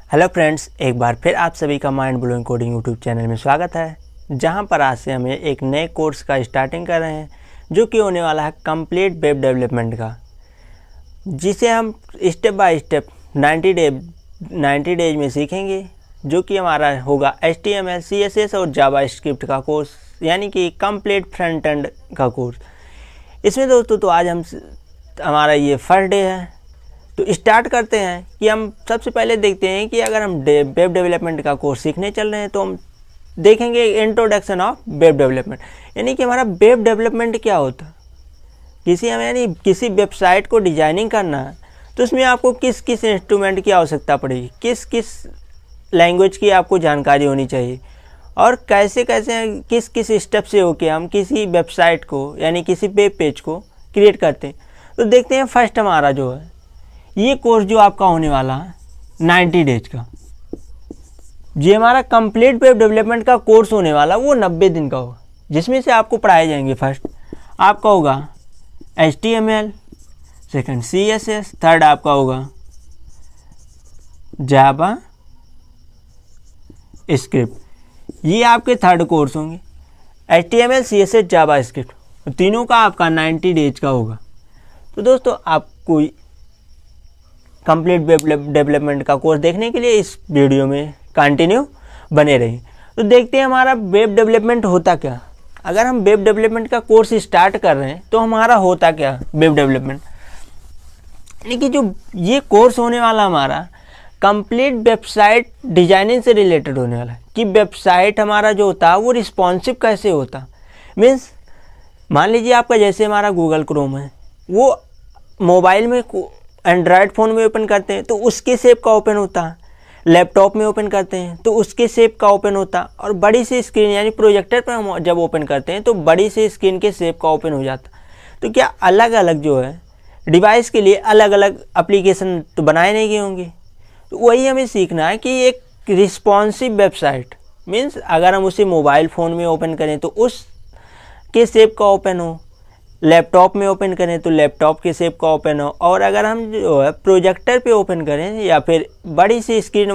Hello friends, एक बार फिर आप सभी का mind blowing coding YouTube channel में स्वागत है, जहां पर आज से हम एक नए कोर्स का स्टार्टिंग कर रहे हैं जो कि होने वाला है कंप्लीट वेब डेवलपमेंट का, जिसे हम स्टेप बाय स्टेप 90 डेज में सीखेंगे, जो कि हमारा होगा HTML, CSS और जावास्क्रिप्ट का कोर्स, यानी कि कंप्लीट फ्रंट एंड का कोर्स। इसमें दोस्तों तो आज हमारा ये फर्स्ट डे है, तो स्टार्ट करते हैं कि हम सबसे पहले देखते हैं कि अगर हम वेब डेवलपमेंट का कोर्स सीखने चल रहे हैं तो हम देखेंगे इंट्रोडक्शन ऑफ वेब डेवलपमेंट, यानी कि हमारा वेब डेवलपमेंट क्या होता है। यानी किसी वेबसाइट को डिजाइनिंग करना है तो उसमें आपको किस किस इंस्ट्रूमेंट की आवश्यकता पड़ेगी, किस किस लैंग्वेज की आपको जानकारी होनी चाहिए और कैसे कैसे किस किस स्टेप से होके हम किसी वेबसाइट को यानी किसी वेब पेज को क्रिएट करते हैं। तो देखते हैं फर्स्ट हमारा जो है ये कोर्स जो आपका होने वाला है 90 डेज का, ये हमारा कंप्लीट वेब डेवलपमेंट का कोर्स होने वाला वो 90 दिन का होगा, जिसमें से आपको पढ़ाए जाएंगे फर्स्ट आपका होगा HTML, सेकंड CSS, थर्ड आपका होगा जावा स्क्रिप्ट। ये आपके थर्ड कोर्स होंगे, HTML, CSS, जावा स्क्रिप्ट, तीनों का आपका 90 डेज का होगा। तो दोस्तों आपको कंप्लीट वेब डेवलपमेंट का कोर्स देखने के लिए इस वीडियो में कंटिन्यू बने रहिए। तो देखते हैं हमारा वेब डेवलपमेंट होता क्या। अगर हम वेब डेवलपमेंट का कोर्स स्टार्ट कर रहे हैं तो हमारा होता क्या वेब डेवलपमेंट, यानी कि जो ये कोर्स होने वाला हमारा कंप्लीट वेबसाइट डिजाइनिंग से रिलेटेड होने वाला है कि वेबसाइट हमारा जो होता है वो रिस्पॉन्सिव कैसे होता। मीन्स मान लीजिए आपका जैसे हमारा गूगल क्रोम है, वो मोबाइल में एंड्रॉयड फ़ोन में ओपन करते हैं तो उसके शेप का ओपन होता है, लैपटॉप में ओपन करते हैं तो उसके शेप का ओपन होता, और बड़ी सी स्क्रीन यानी प्रोजेक्टर पर हम जब ओपन करते हैं तो बड़ी सी स्क्रीन के शेप का ओपन हो जाता। तो क्या अलग अलग जो है डिवाइस के लिए अलग अलग एप्लीकेशन तो बनाए नहीं गए होंगे। तो वही हमें सीखना है कि एक रिस्पॉन्सिव वेबसाइट मीन्स अगर हम उसे मोबाइल फ़ोन में ओपन करें तो उस के शेप का ओपन हो, लैपटॉप में ओपन करें तो लैपटॉप के शेप का ओपन हो, और अगर हम जो है प्रोजेक्टर पे ओपन करें या फिर बड़ी सी स्क्रीन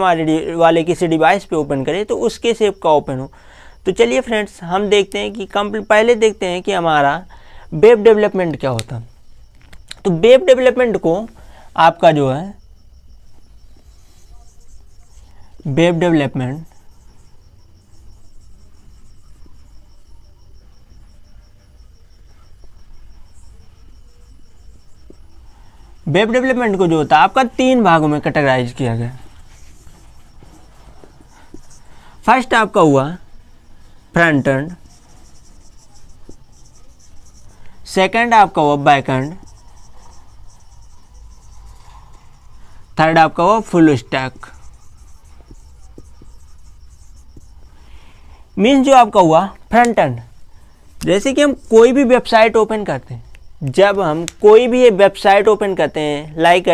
वाले किसी डिवाइस पे ओपन करें तो उसके शेप का ओपन हो। तो चलिए फ्रेंड्स हम देखते हैं कि पहले देखते हैं कि हमारा वेब डेवलपमेंट क्या होता है। तो वेब डेवलपमेंट को आपका जो है वेब डेवलपमेंट को जो होता है आपका 3 भागों में कैटेगराइज किया गया। फर्स्ट आपका हुआ फ्रंट एंड, सेकंड आपका हुआ बैक एंड, थर्ड आपका हुआ फुल स्टैक। मीन्स जो आपका हुआ फ्रंट एंड, जैसे कि हम कोई भी वेबसाइट ओपन करते हैं, जब हम कोई भी वेबसाइट ओपन करते हैं लाइक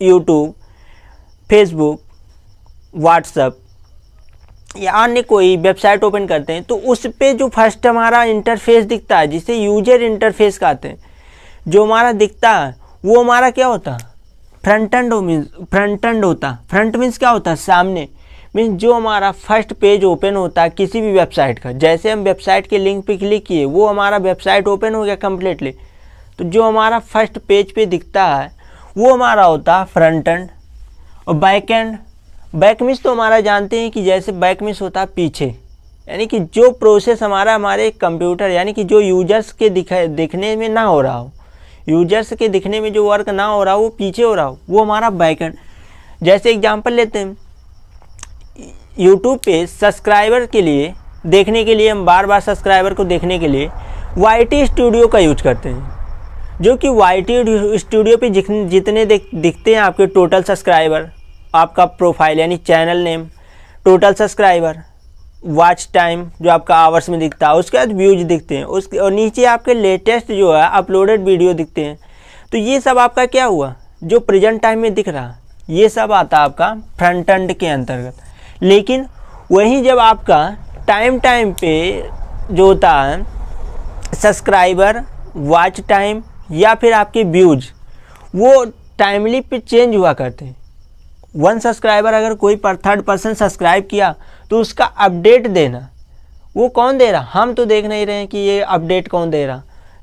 यूट्यूब, फेसबुक, व्हाट्सएप या अन्य कोई वेबसाइट ओपन करते हैं तो उस पे जो फर्स्ट हमारा इंटरफेस दिखता है जिसे यूजर इंटरफेस कहते हैं, जो हमारा दिखता है वो हमारा क्या होता है फ्रंट एंड होता। फ्रंट मीन्स क्या होता है सामने, मीन्स जो हमारा फर्स्ट पेज ओपन होता है किसी भी वेबसाइट का, जैसे हम वेबसाइट के लिंक पे क्लिक किए वो हमारा वेबसाइट ओपन हो गया कम्प्लीटली, तो जो हमारा फर्स्ट पेज पे दिखता है वो हमारा होता है फ्रंट एंड। और बैक एंड, बैक मीन्स तो हमारा जानते हैं कि जैसे बैक मीन्स होता है पीछे, यानी कि जो प्रोसेस हमारे कंप्यूटर यानी कि जो यूजर्स के दिखने में ना हो रहा हो, यूजर्स के दिखने में जो वर्क ना हो रहा हो वो पीछे हो रहा हो, वो हमारा बैक एंड। जैसे एग्जांपल लेते हैं, यूट्यूब पे सब्सक्राइबर के लिए देखने के लिए हम बार बार सब्सक्राइबर को देखने के लिए YT स्टूडियो का यूज करते हैं, जो कि YT स्टूडियो पे जितने दिखते हैं आपके टोटल सब्सक्राइबर, आपका प्रोफाइल यानी channel name, total subscriber, watch time जो आपका आवर्स में दिखता है, उसके बाद व्यूज दिखते हैं, उसके और नीचे आपके लेटेस्ट जो है अपलोडेड वीडियो दिखते हैं। तो ये सब आपका क्या हुआ जो प्रेजेंट टाइम में दिख रहा, ये सब आता है आपका फ्रंट एंड के अंतर्गत। लेकिन वहीं जब आपका टाइम पे जो होता है सब्सक्राइबर, वॉच टाइम या फिर आपके व्यूज वो टाइमली पे चेंज हुआ करते हैं, 1 सब्सक्राइबर अगर कोई थर्ड पर्सन सब्सक्राइब किया तो उसका अपडेट देना, वो कौन दे रहा, हम तो देख नहीं रहे हैं कि ये अपडेट कौन दे रहा,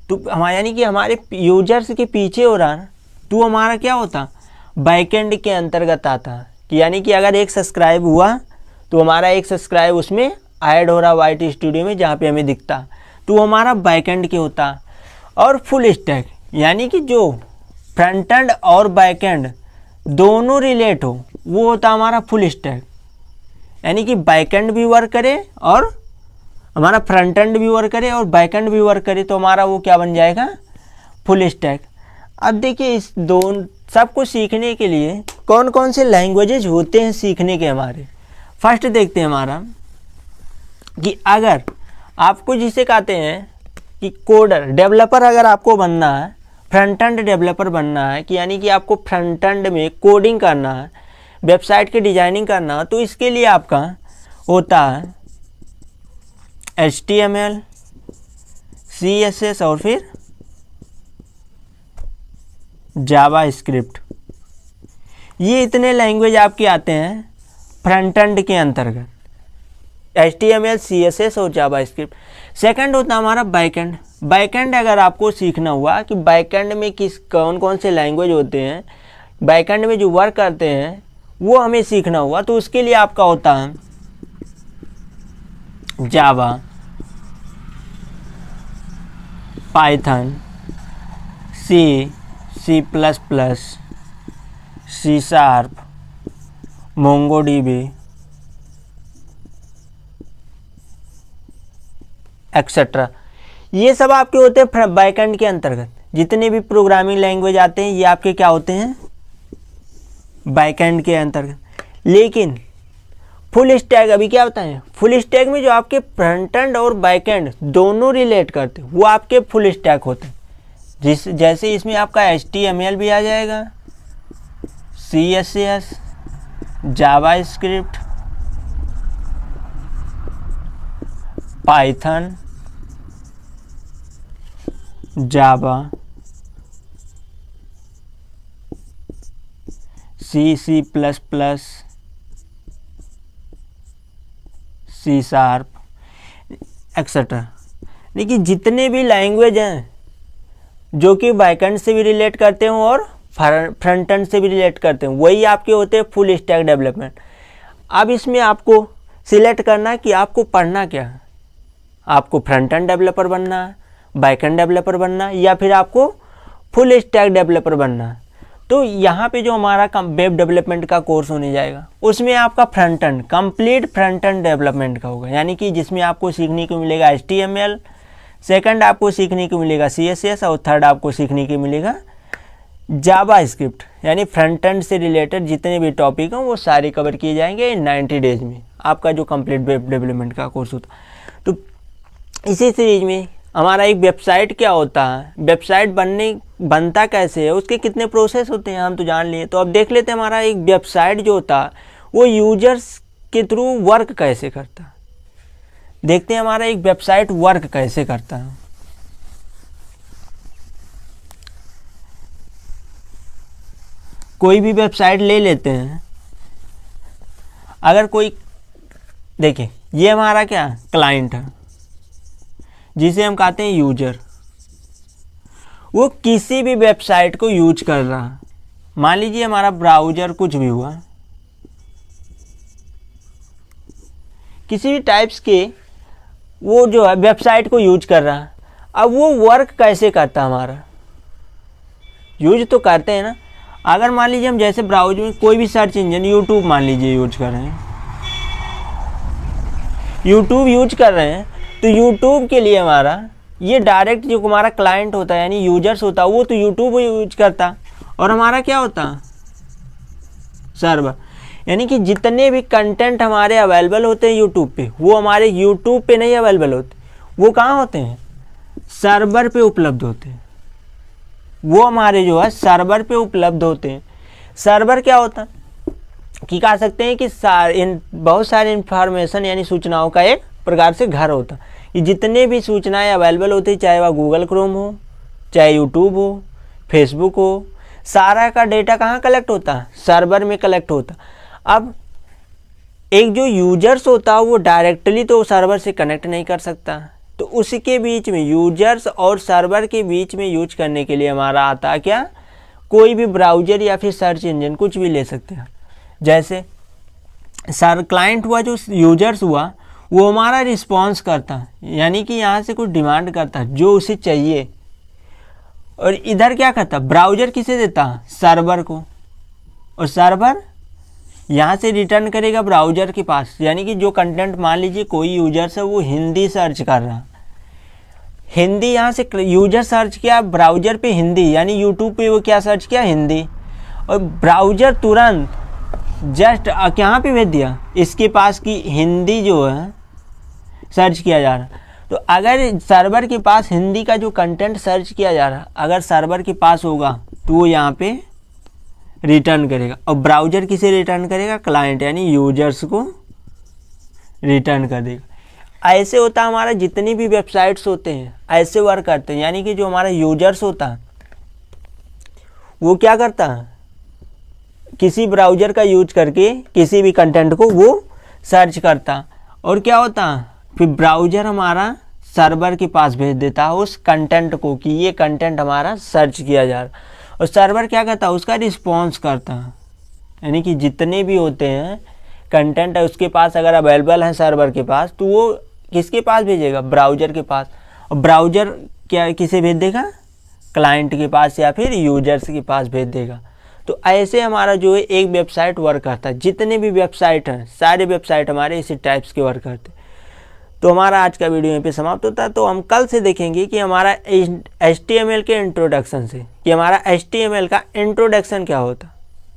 तो हमारा यानी कि हमारे यूजर्स के पीछे हो रहा ना, तो हमारा क्या होता, बैकएंड के अंतर्गत आता। कि यानी कि अगर 1 सब्सक्राइब हुआ तो हमारा 1 सब्सक्राइब उसमें ऐड हो रहा वाइट स्टूडियो में जहाँ पे हमें दिखता, तो हमारा बैकएंड के होता। और फुल स्टैक यानी कि जो फ्रंट एंड और बैकएंड दोनों रिलेट हो, वो होता हमारा फुल स्टैक। यानी कि बैकएंड भी वर्क करे और हमारा फ्रंट एंड भी वर्क करे और बैकएंड भी वर्क करे, तो हमारा वो क्या बन जाएगा, फुल स्टैक। अब देखिए इस दोनों सब कुछ सीखने के लिए कौन कौन से लैंग्वेजेज होते हैं सीखने के हमारे। फर्स्ट देखते हैं हमारा कि अगर आपको जिसे कहते हैं कि कोडर डेवलपर अगर आपको बनना है, फ्रंट एंड डेवलपर बनना है, कि यानी कि आपको फ्रंट एंड में कोडिंग करना है, वेबसाइट की डिजाइनिंग करना है, तो इसके लिए आपका होता है HTML, CSS और फिर जावा स्क्रिप्ट। ये इतने लैंग्वेज आपके आते हैं फ्रंट एंड के अंतर्गत, HTML, CSS और जावा स्क्रिप्ट। सेकंड होता है हमारा बैकएंड। बैकएंड अगर आपको सीखना हुआ कि बैकएंड में कौन कौन से लैंग्वेज होते हैं, बैकएंड में जो वर्क करते हैं वो हमें सीखना हुआ, तो उसके लिए आपका होता है Java, Python, C++, C#, MongoDB etcetera. ये सब आपके होते हैं बैकएंड के अंतर्गत। जितने भी प्रोग्रामिंग लैंग्वेज आते हैं ये आपके क्या होते हैं, बैकएंड के अंतर्गत। लेकिन फुल स्टैक अभी क्या होता है, फुल स्टैक में जो आपके फ्रंट एंड और बैकएंड दोनों रिलेट करते हैं वो आपके फुल स्टैक होते हैं। जैसे इसमें आपका HTML भी आ जाएगा, CSS, जावा स्क्रिप्ट, पाइथन, जावा, C++, C# एक्सेट्रा। देखिए जितने भी लैंग्वेज हैं जो कि बैकएंड से भी रिलेट करते हो और फ्रंट एंड से भी रिलेट करते हैं, वही आपके होते हैं फुल स्टैक डेवलपमेंट। अब इसमें आपको सिलेक्ट करना है कि आपको पढ़ना क्या है, आपको फ्रंट एंड डेवलपर बनना है, बैकएंड डेवलपर बनना है, या फिर आपको फुल स्टैक डेवलपर बनना है। तो यहाँ पे जो हमारा वेब डेवलपमेंट का कोर्स होने जाएगा उसमें आपका front end complete front end development का होगा, यानी कि जिसमें आपको सीखने को मिलेगा HTML, सेकंड आपको सीखने को मिलेगा CSS और थर्ड आपको सीखने को मिलेगा जावा स्क्रिप्ट। यानी फ्रंट एंड से रिलेटेड जितने भी टॉपिक हैं वो सारे कवर किए जाएंगे इन 90 डेज में, आपका जो कंप्लीट वेब डेवलपमेंट का कोर्स होता। तो इसी सीरीज में हमारा एक वेबसाइट क्या होता है, वेबसाइट बनता कैसे है, उसके कितने प्रोसेस होते हैं हम तो जान लिए। तो अब देख लेते हैं हमारा एक वेबसाइट जो होता है वो यूजर्स के थ्रू वर्क कैसे करता है। देखते हैं हमारा एक वेबसाइट वर्क कैसे करता है। कोई भी वेबसाइट ले लेते हैं, अगर कोई देखिए ये हमारा क्या क्लाइंट है जिसे हम कहते हैं यूजर, वो किसी भी वेबसाइट को यूज कर रहा है। मान लीजिए हमारा ब्राउज़र कुछ भी हुआ, किसी भी टाइप्स के वो जो है वेबसाइट को यूज कर रहा है। अब वो वर्क कैसे करता है, हमारा यूज तो करते हैं ना। अगर मान लीजिए हम जैसे ब्राउज़र में कोई भी सर्च इंजन, यूट्यूब मान लीजिए यूज कर रहे हैं, यूट्यूब यूज कर रहे हैं, तो यूट्यूब के लिए हमारा ये डायरेक्ट जो हमारा क्लाइंट होता है यानी यूजर्स होता है वो तो यूट्यूब यूज करता, और हमारा क्या होता सर्वर। यानी कि जितने भी कंटेंट हमारे अवेलेबल होते हैं यूट्यूब पे वो हमारे यूट्यूब पे नहीं अवेलेबल होते, वो कहाँ होते हैं, सर्वर पे उपलब्ध होते हैं। वो हमारे जो है सर्वर पे उपलब्ध होते हैं। सर्वर क्या होता है कि कह सकते हैं कि बहुत सारी इंफॉर्मेशन यानी सूचनाओं का एक प्रकार से घर होता है। ये जितने भी सूचनाएं अवेलेबल होती है, चाहे वह गूगल क्रोम हो, चाहे यूट्यूब हो, फेसबुक हो, सारा का डेटा कहाँ कलेक्ट होता, सर्वर में कलेक्ट होता। अब एक जो यूजर्स होता है वो डायरेक्टली तो सर्वर से कनेक्ट नहीं कर सकता, तो उसके बीच में यूजर्स और सर्वर के बीच में यूज करने के लिए हमारा आता है क्या, कोई भी ब्राउज़र या फिर सर्च इंजन कुछ भी ले सकते हैं। जैसे सर क्लाइंट हुआ, जो यूजर्स हुआ वो हमारा रिस्पॉन्स करता, यानी कि यहाँ से कुछ डिमांड करता जो उसे चाहिए, और इधर क्या करता, ब्राउज़र किसे देता, सर्वर को, और सर्वर यहाँ से रिटर्न करेगा ब्राउज़र के पास। यानी कि जो कंटेंट, मान लीजिए कोई यूजर्स है वो हिंदी सर्च कर रहा, हिंदी यहाँ से यूजर सर्च किया ब्राउज़र पे हिंदी, यानी यूट्यूब पे वो क्या सर्च किया, हिंदी, और ब्राउज़र तुरंत जस्ट यहाँ पे भेज दिया इसके पास की हिंदी जो है सर्च किया जा रहा। तो अगर सर्वर के पास हिंदी का जो कंटेंट सर्च किया जा रहा अगर सर्वर के पास होगा तो वो यहाँ पे रिटर्न करेगा, और ब्राउज़र किसे रिटर्न करेगा, क्लाइंट यानी यूजर्स को रिटर्न कर देगा। ऐसे होता है हमारा, जितनी भी वेबसाइट्स होते हैं ऐसे वर्क करते हैं। यानी कि जो हमारा यूजर्स होता है वो क्या करता है, किसी ब्राउज़र का यूज करके किसी भी कंटेंट को वो सर्च करता, और क्या होता फिर ब्राउज़र हमारा सर्वर के पास भेज देता है उस कंटेंट को कि ये कंटेंट हमारा सर्च किया जा रहा, और सर्वर क्या करता है, उसका रिस्पॉन्स करता है। यानी कि जितने भी होते हैं कंटेंट है उसके पास अगर अवेलेबल है सर्वर के पास, तो वो किसके पास भेजेगा, ब्राउज़र के पास, और ब्राउज़र क्या किसे भेज देगा, क्लाइंट के पास या फिर यूजर्स के पास भेज देगा। तो ऐसे हमारा जो है एक वेबसाइट वर्क करता है। जितने भी वेबसाइट हैं सारे वेबसाइट हमारे इसी टाइप्स के वर्क करते हैं। तो हमारा आज का वीडियो यहीं पे समाप्त होता है। तो हम कल से देखेंगे कि हमारा HTML के इंट्रोडक्शन से, कि हमारा HTML का इंट्रोडक्शन क्या होता,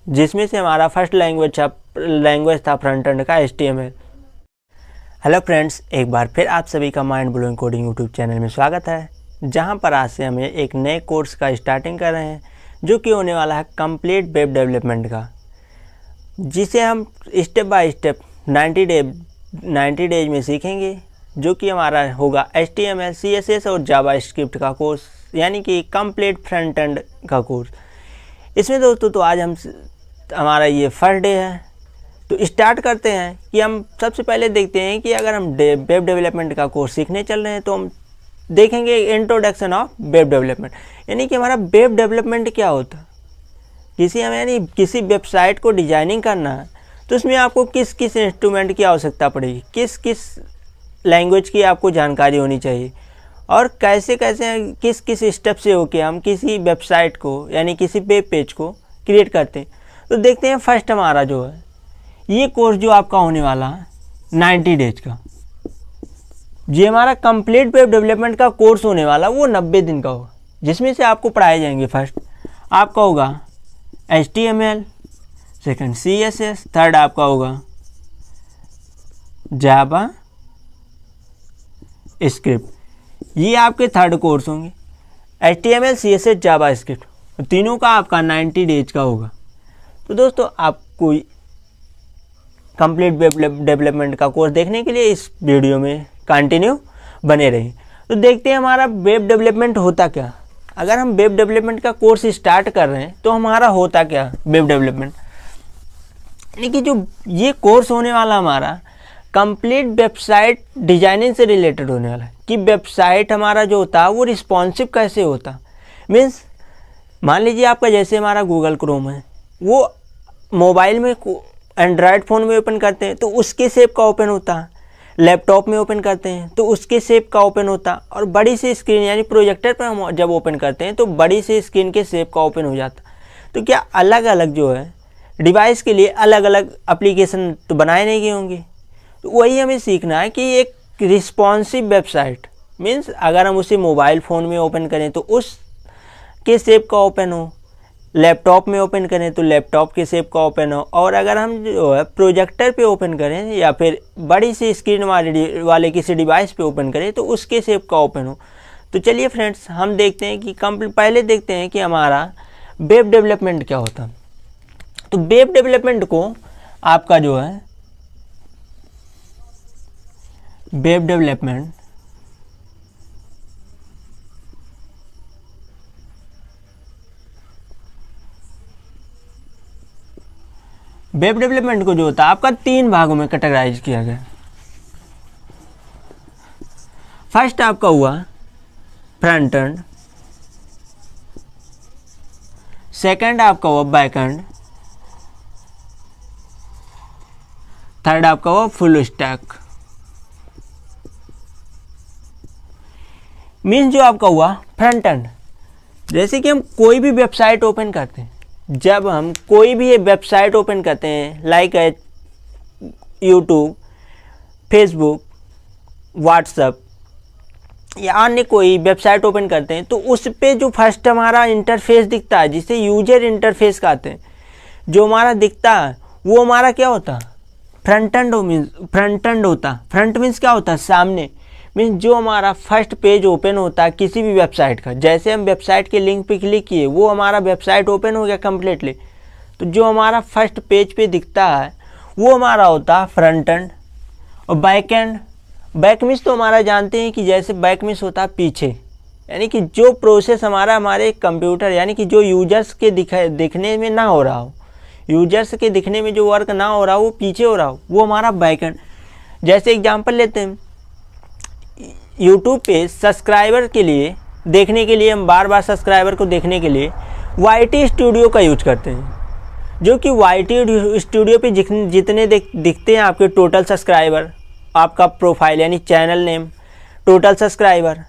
जिसमें से हमारा फर्स्ट लैंग्वेज था फ्रंट एंड का HTML। हेलो फ्रेंड्स, एक बार फिर आप सभी का mind blowing coding YouTube channel में स्वागत है, जहां पर आज से हम एक नए कोर्स का स्टार्टिंग कर रहे हैं, जो कि होने वाला है कंप्लीट वेब डेवलपमेंट का, जिसे हम स्टेप बाय स्टेप 90 डेज में सीखेंगे, जो कि हमारा होगा HTML, CSS और जावास्क्रिप्ट का कोर्स, यानी कि कंप्लीट फ्रंट एंड का कोर्स। इसमें दोस्तों तो आज हमारा ये फर्स्ट डे है। तो स्टार्ट करते हैं कि हम सबसे पहले देखते हैं कि अगर हम वेब डेवलपमेंट का कोर्स सीखने चल रहे हैं तो हम देखेंगे इंट्रोडक्शन ऑफ वेब डेवलपमेंट, यानी कि हमारा वेब डेवलपमेंट क्या होता है। यानी किसी वेबसाइट को डिजाइनिंग करना है तो उसमें आपको किस किस इंस्ट्रूमेंट की आवश्यकता पड़ेगी, किस किस लैंग्वेज की आपको जानकारी होनी चाहिए, और कैसे कैसे किस किस स्टेप से होके हम किसी वेबसाइट को यानी किसी वेब पेज को क्रिएट करते हैं। तो देखते हैं फर्स्ट हमारा जो है ये कोर्स जो आपका होने वाला है 90 डेज का, ये हमारा कंप्लीट वेब डेवलपमेंट का कोर्स होने वाला वो 90 दिन का होगा, जिसमें से आपको पढ़ाए जाएंगे फर्स्ट आपका होगा HTML, सेकंड CSS, थर्ड आपका होगा जावा स्क्रिप्ट। ये आपके थर्ड कोर्स होंगे, HTML, CSS, जावा स्क्रिप्ट, तीनों का आपका 90 डेज का होगा। तो दोस्तों आपको कंप्लीट वेब डेवलपमेंट का कोर्स देखने के लिए इस वीडियो में कंटिन्यू बने रहिए। तो देखते हैं हमारा वेब डेवलपमेंट होता क्या। अगर हम वेब डेवलपमेंट का कोर्स स्टार्ट कर रहे हैं तो हमारा होता क्या वेब डेवलपमेंट, यानी कि जो ये कोर्स होने वाला हमारा कंप्लीट वेबसाइट डिजाइनिंग से रिलेटेड होने वाला है, कि वेबसाइट हमारा जो होता है वो रिस्पॉन्सिव कैसे होता। मीन्स मान लीजिए आपका जैसे हमारा गूगल क्रोम है, वो मोबाइल में एंड्रॉयड फ़ोन में ओपन करते हैं तो उसके शेप का ओपन होता है, लैपटॉप में ओपन करते हैं तो उसके शेप का ओपन होता, और बड़ी सी स्क्रीन यानी प्रोजेक्टर पर हम जब ओपन करते हैं तो बड़ी सी स्क्रीन के शेप का ओपन हो जाता। तो क्या अलग अलग जो है डिवाइस के लिए अलग अलग एप्लीकेशन तो बनाए नहीं गए होंगे। तो वही हमें सीखना है कि एक रिस्पॉन्सिव वेबसाइट मीन्स अगर हम उसे मोबाइल फ़ोन में ओपन करें तो उस के शेप का ओपन हो, लैपटॉप में ओपन करें तो लैपटॉप के शेप का ओपन हो, और अगर हम जो है प्रोजेक्टर पे ओपन करें या फिर बड़ी सी स्क्रीन वाले किसी डिवाइस पे ओपन करें तो उसके शेप का ओपन हो। तो चलिए फ्रेंड्स हम देखते हैं कि पहले देखते हैं कि हमारा वेब डेवलपमेंट क्या होता है। तो वेब डेवलपमेंट को आपका जो है वेब डेवलपमेंट वेब डेवलपमेंट को जो होता है आपका 3 भागों में कैटेगराइज किया गया। फर्स्ट आपका हुआ फ्रंट एंड, सेकंड आपका हुआ बैक एंड, थर्ड आपका हुआ फुल स्टैक। मीन्स जो आपका हुआ फ्रंट एंड, जैसे कि हम कोई भी वेबसाइट ओपन करते हैं, जब हम कोई भी वेबसाइट ओपन करते हैं लाइक यूट्यूब, फेसबुक, व्हाट्सएप या अन्य कोई वेबसाइट ओपन करते हैं, तो उस पे जो फर्स्ट हमारा इंटरफेस दिखता है जिसे यूजर इंटरफेस कहते हैं, जो हमारा दिखता है वो हमारा क्या होता है, फ्रंट एंड होता। फ्रंट मीन्स क्या होता है, सामने। मीन्स जो हमारा फर्स्ट पेज ओपन होता है किसी भी वेबसाइट का, जैसे हम वेबसाइट के लिंक पे क्लिक किए वो हमारा वेबसाइट ओपन हो गया कम्प्लीटली, तो जो हमारा फर्स्ट पेज पे दिखता है वो हमारा होता है फ्रंट एंड। और बैक एंड, बैक मीन्स तो हमारा जानते हैं कि जैसे बैक मीन्स होता है पीछे, यानी कि जो प्रोसेस हमारे कंप्यूटर यानी कि जो यूजर्स के दिखने में ना हो रहा हो, यूजर्स के दिखने में जो वर्क ना हो रहा हो वो पीछे हो रहा हो, वो हमारा बैक एंड। जैसे एग्जांपल लेते हैं, यूट्यूब पे सब्सक्राइबर के लिए देखने के लिए हम बार बार सब्सक्राइबर को देखने के लिए YT स्टूडियो का यूज करते हैं, जो कि YT स्टूडियो पे जितने दिखते हैं आपके टोटल सब्सक्राइबर, आपका प्रोफाइल यानी channel name, total subscriber,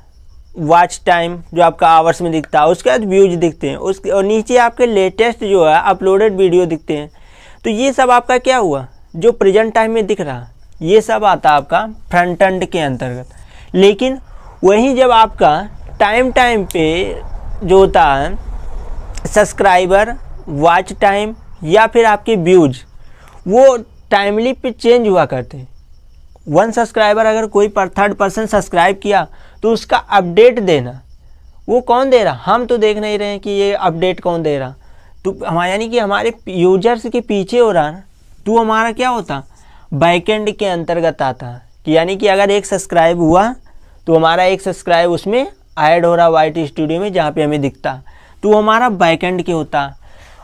watch time जो आपका आवर्स में दिखता है, उसके बाद व्यूज दिखते हैं, उसके और नीचे आपके लेटेस्ट जो है अपलोडेड वीडियो दिखते हैं। तो ये सब आपका क्या हुआ, जो प्रेजेंट टाइम में दिख रहा, ये सब आता है आपका फ्रंट एंड के अंतर्गत। लेकिन वहीं जब आपका टाइम पे जो होता है सब्सक्राइबर, वॉच टाइम या फिर आपके व्यूज, वो टाइमली पे चेंज हुआ करते हैं। 1 सब्सक्राइबर अगर कोई थर्ड पर्सन सब्सक्राइब किया तो उसका अपडेट देना, वो कौन दे रहा, हम तो देख नहीं रहे हैं कि ये अपडेट कौन दे रहा, तो हमारा यानी कि हमारे यूजर्स के पीछे हो रहा ना, तो हमारा क्या होता, बैकएंड के अंतर्गत आता। कि यानी कि अगर 1 सब्सक्राइब हुआ तो हमारा 1 सब्सक्राइब उसमें ऐड हो रहा YT स्टूडियो में जहाँ पे हमें दिखता, तो हमारा बैकएंड के होता।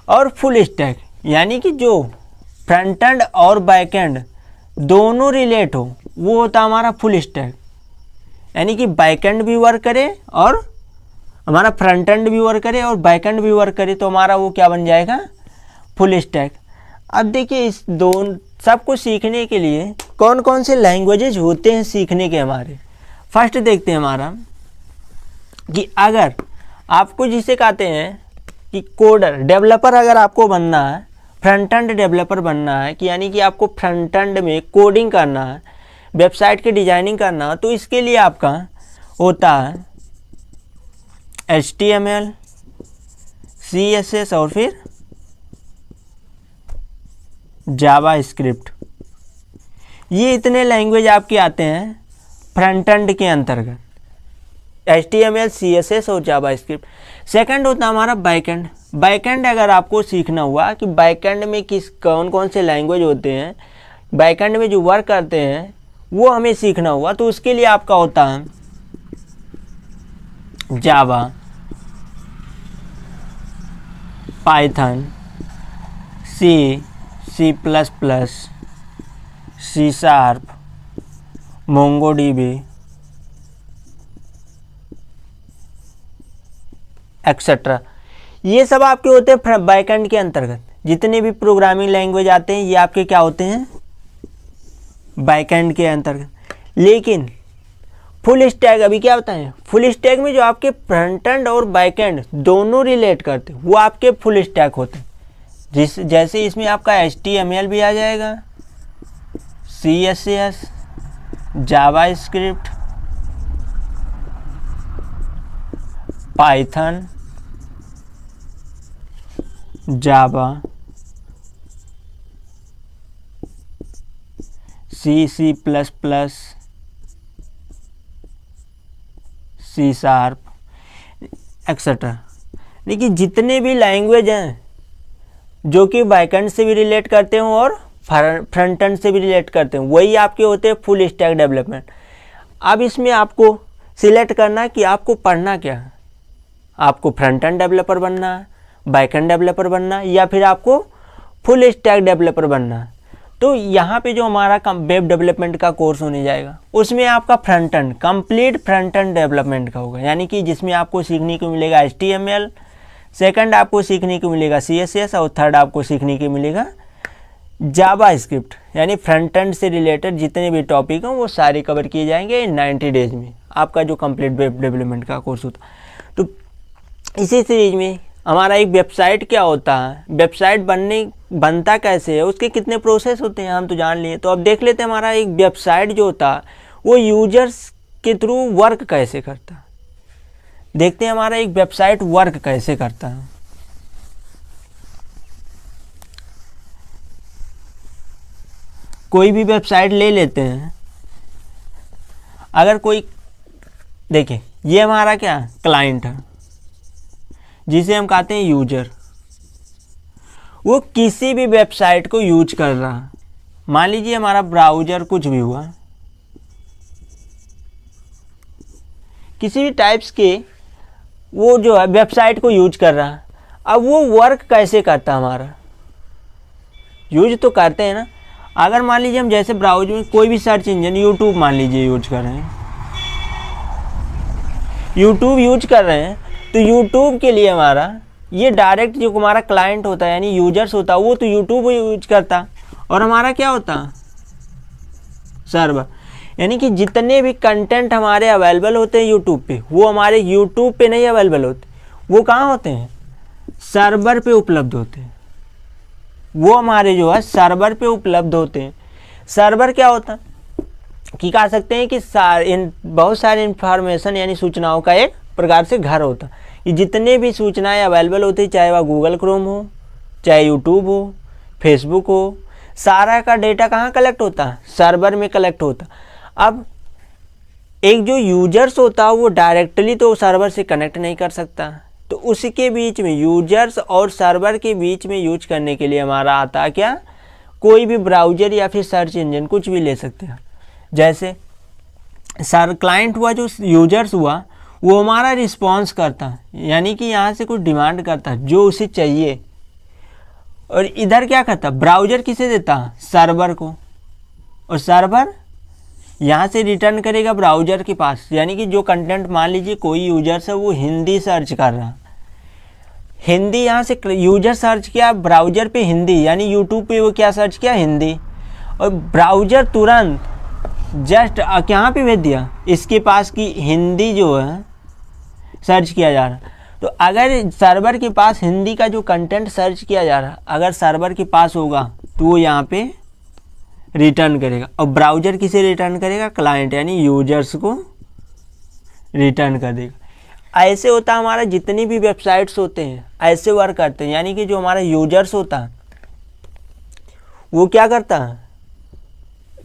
और फुल स्टैक यानी कि जो फ्रंट एंड और बैकएंड दोनों रिलेट हो, वो होता हमारा फुल स्टैक। यानी कि बैकएंड भी वर्क करे और हमारा फ्रंट एंड भी वर्क करे और बैकएंड भी वर्क करे, तो हमारा वो क्या बन जाएगा, फुल स्टैक। अब देखिए इस दोनों सबको सीखने के लिए कौन कौन से लैंग्वेजेज होते हैं सीखने के हमारे। फर्स्ट देखते हैं हमारा कि अगर आपको जिसे कहते हैं कि कोडर, डेवलपर अगर आपको बनना है, फ्रंट एंड डेवलपर बनना है, कि यानी कि आपको फ्रंट एंड में कोडिंग करना है, वेबसाइट की डिजाइनिंग करना है, तो इसके लिए आपका होता है HTML, CSS और फिर जावा स्क्रिप्ट। ये इतने लैंग्वेज आपके आते हैं फ्रंट एंड के अंतर्गत, HTML, CSS और जावा स्क्रिप्ट। सेकंड होता है हमारा बैकएंड। बैकएंड अगर आपको सीखना हुआ कि बैकएंड में कौन कौन से लैंग्वेज होते हैं, बैकएंड में जो वर्क करते हैं वो हमें सीखना हुआ, तो उसके लिए आपका होता है Java, Python, C++, C#, MongoDB etcetera. ये सब आपके होते हैं बैकएंड के अंतर्गत। जितने भी प्रोग्रामिंग लैंग्वेज आते हैं ये आपके क्या होते हैं, बैकएंड के अंतर्गत। लेकिन फुल स्टैक अभी क्या बताएं, फुल स्टैक में जो आपके फ्रंट एंड और बैकएंड दोनों रिलेट करते हैं वो आपके फुल स्टैक होते हैं। जैसे इसमें आपका HTML भी आ जाएगा, CSS, जावा स्क्रिप्ट, पाइथन, जावा, C++, C# एक्सेट्रा। देखिए जितने भी लैंग्वेज हैं जो कि बैकएंड से भी रिलेट करते हो और फ्रंट एंड से भी रिलेट करते हैं, वही आपके होते हैं फुल स्टैक डेवलपमेंट। अब इसमें आपको सिलेक्ट करना है कि आपको पढ़ना क्या है, आपको फ्रंट एंड डेवलपर बनना है, बैक एंड डेवलपर बनना है, या फिर आपको फुल स्टैक डेवलपर बनना है, तो यहाँ पे जो हमारा वेब डेवलपमेंट का कोर्स होने जाएगा उसमें आपका front end complete front end development का होगा, यानी कि जिसमें आपको सीखने को मिलेगा HTML, सेकंड आपको सीखने को मिलेगा CSS और थर्ड आपको सीखने को मिलेगा जावास्क्रिप्ट, यानी फ्रंट एंड से रिलेटेड जितने भी टॉपिक हैं वो सारे कवर किए जाएंगे इन 90 डेज में, आपका जो कंप्लीट वेब डेवलपमेंट का कोर्स होता। तो इसी सीरीज में हमारा एक वेबसाइट क्या होता है, वेबसाइट बनता कैसे है, उसके कितने प्रोसेस होते हैं हम तो जान लिए। तो अब देख लेते हैं हमारा एक वेबसाइट जो होता है वो यूजर्स के थ्रू वर्क कैसे करता है। देखते हैं हमारा एक वेबसाइट वर्क कैसे करता है। कोई भी वेबसाइट ले लेते हैं, अगर कोई देखिए ये हमारा क्या क्लाइंट है जिसे हम कहते हैं यूजर, वो किसी भी वेबसाइट को यूज कर रहा है। मान लीजिए हमारा ब्राउज़र कुछ भी हुआ, किसी भी टाइप्स के वो जो है वेबसाइट को यूज कर रहा है। अब वो वर्क कैसे करता है, हमारा यूज तो करते हैं ना। अगर मान लीजिए हम जैसे ब्राउज़र में कोई भी सर्च इंजन यूट्यूब मान लीजिए यूज कर रहे हैं, यूट्यूब यूज कर रहे हैं, तो यूट्यूब के लिए हमारा ये डायरेक्ट जो हमारा क्लाइंट होता है यानी यूजर्स होता है वो तो यूट्यूब यूज करता, और हमारा क्या होता सर्वर, यानी कि जितने भी कंटेंट हमारे अवेलेबल होते हैं यूट्यूब पे वो हमारे यूट्यूब पे नहीं अवेलेबल होते, वो कहाँ होते हैं, सर्वर पे उपलब्ध होते हैं। वो हमारे जो है सर्वर पे उपलब्ध होते हैं। सर्वर क्या होता है कि कह सकते हैं कि बहुत सारी इंफॉर्मेशन यानी सूचनाओं का एक प्रकार से घर होता है। ये जितने भी सूचनाएं अवेलेबल होती है, चाहे वह गूगल क्रोम हो, चाहे यूट्यूब हो, फेसबुक हो, सारा का डेटा कहाँ कलेक्ट होता है, सर्वर में कलेक्ट होता। अब एक जो यूजर्स होता है वो डायरेक्टली तो सर्वर से कनेक्ट नहीं कर सकता, तो उसी के बीच में यूजर्स और सर्वर के बीच में यूज करने के लिए हमारा आता है क्या, कोई भी ब्राउज़र या फिर सर्च इंजन कुछ भी ले सकते हैं। जैसे क्लाइंट हुआ, जो यूजर्स हुआ वो हमारा रिस्पॉन्स करता है, यानी कि यहाँ से कुछ डिमांड करता है जो उसे चाहिए, और इधर क्या करता है, ब्राउज़र किसे देता है, सर्वर को, और सर्वर यहाँ से रिटर्न करेगा ब्राउज़र के पास। यानी कि जो कंटेंट मान लीजिए कोई यूजर से वो हिंदी सर्च कर रहा, हिंदी यहाँ से यूजर सर्च किया ब्राउज़र पे हिंदी, यानी यूट्यूब पे वो क्या सर्च किया, हिंदी, और ब्राउज़र तुरंत जस्ट यहाँ पे भेज दिया इसके पास की हिंदी जो है सर्च किया जा रहा। तो अगर सर्वर के पास हिंदी का जो कंटेंट सर्च किया जा रहा अगर सर्वर के पास होगा तो वो यहाँ पे रिटर्न करेगा, और ब्राउज़र किसे रिटर्न करेगा, क्लाइंट यानी यूजर्स को रिटर्न कर देगा। ऐसे होता है हमारा जितनी भी वेबसाइट्स होते हैं ऐसे वर्क करते हैं, यानी कि जो हमारा यूजर्स होता है वो क्या करता है,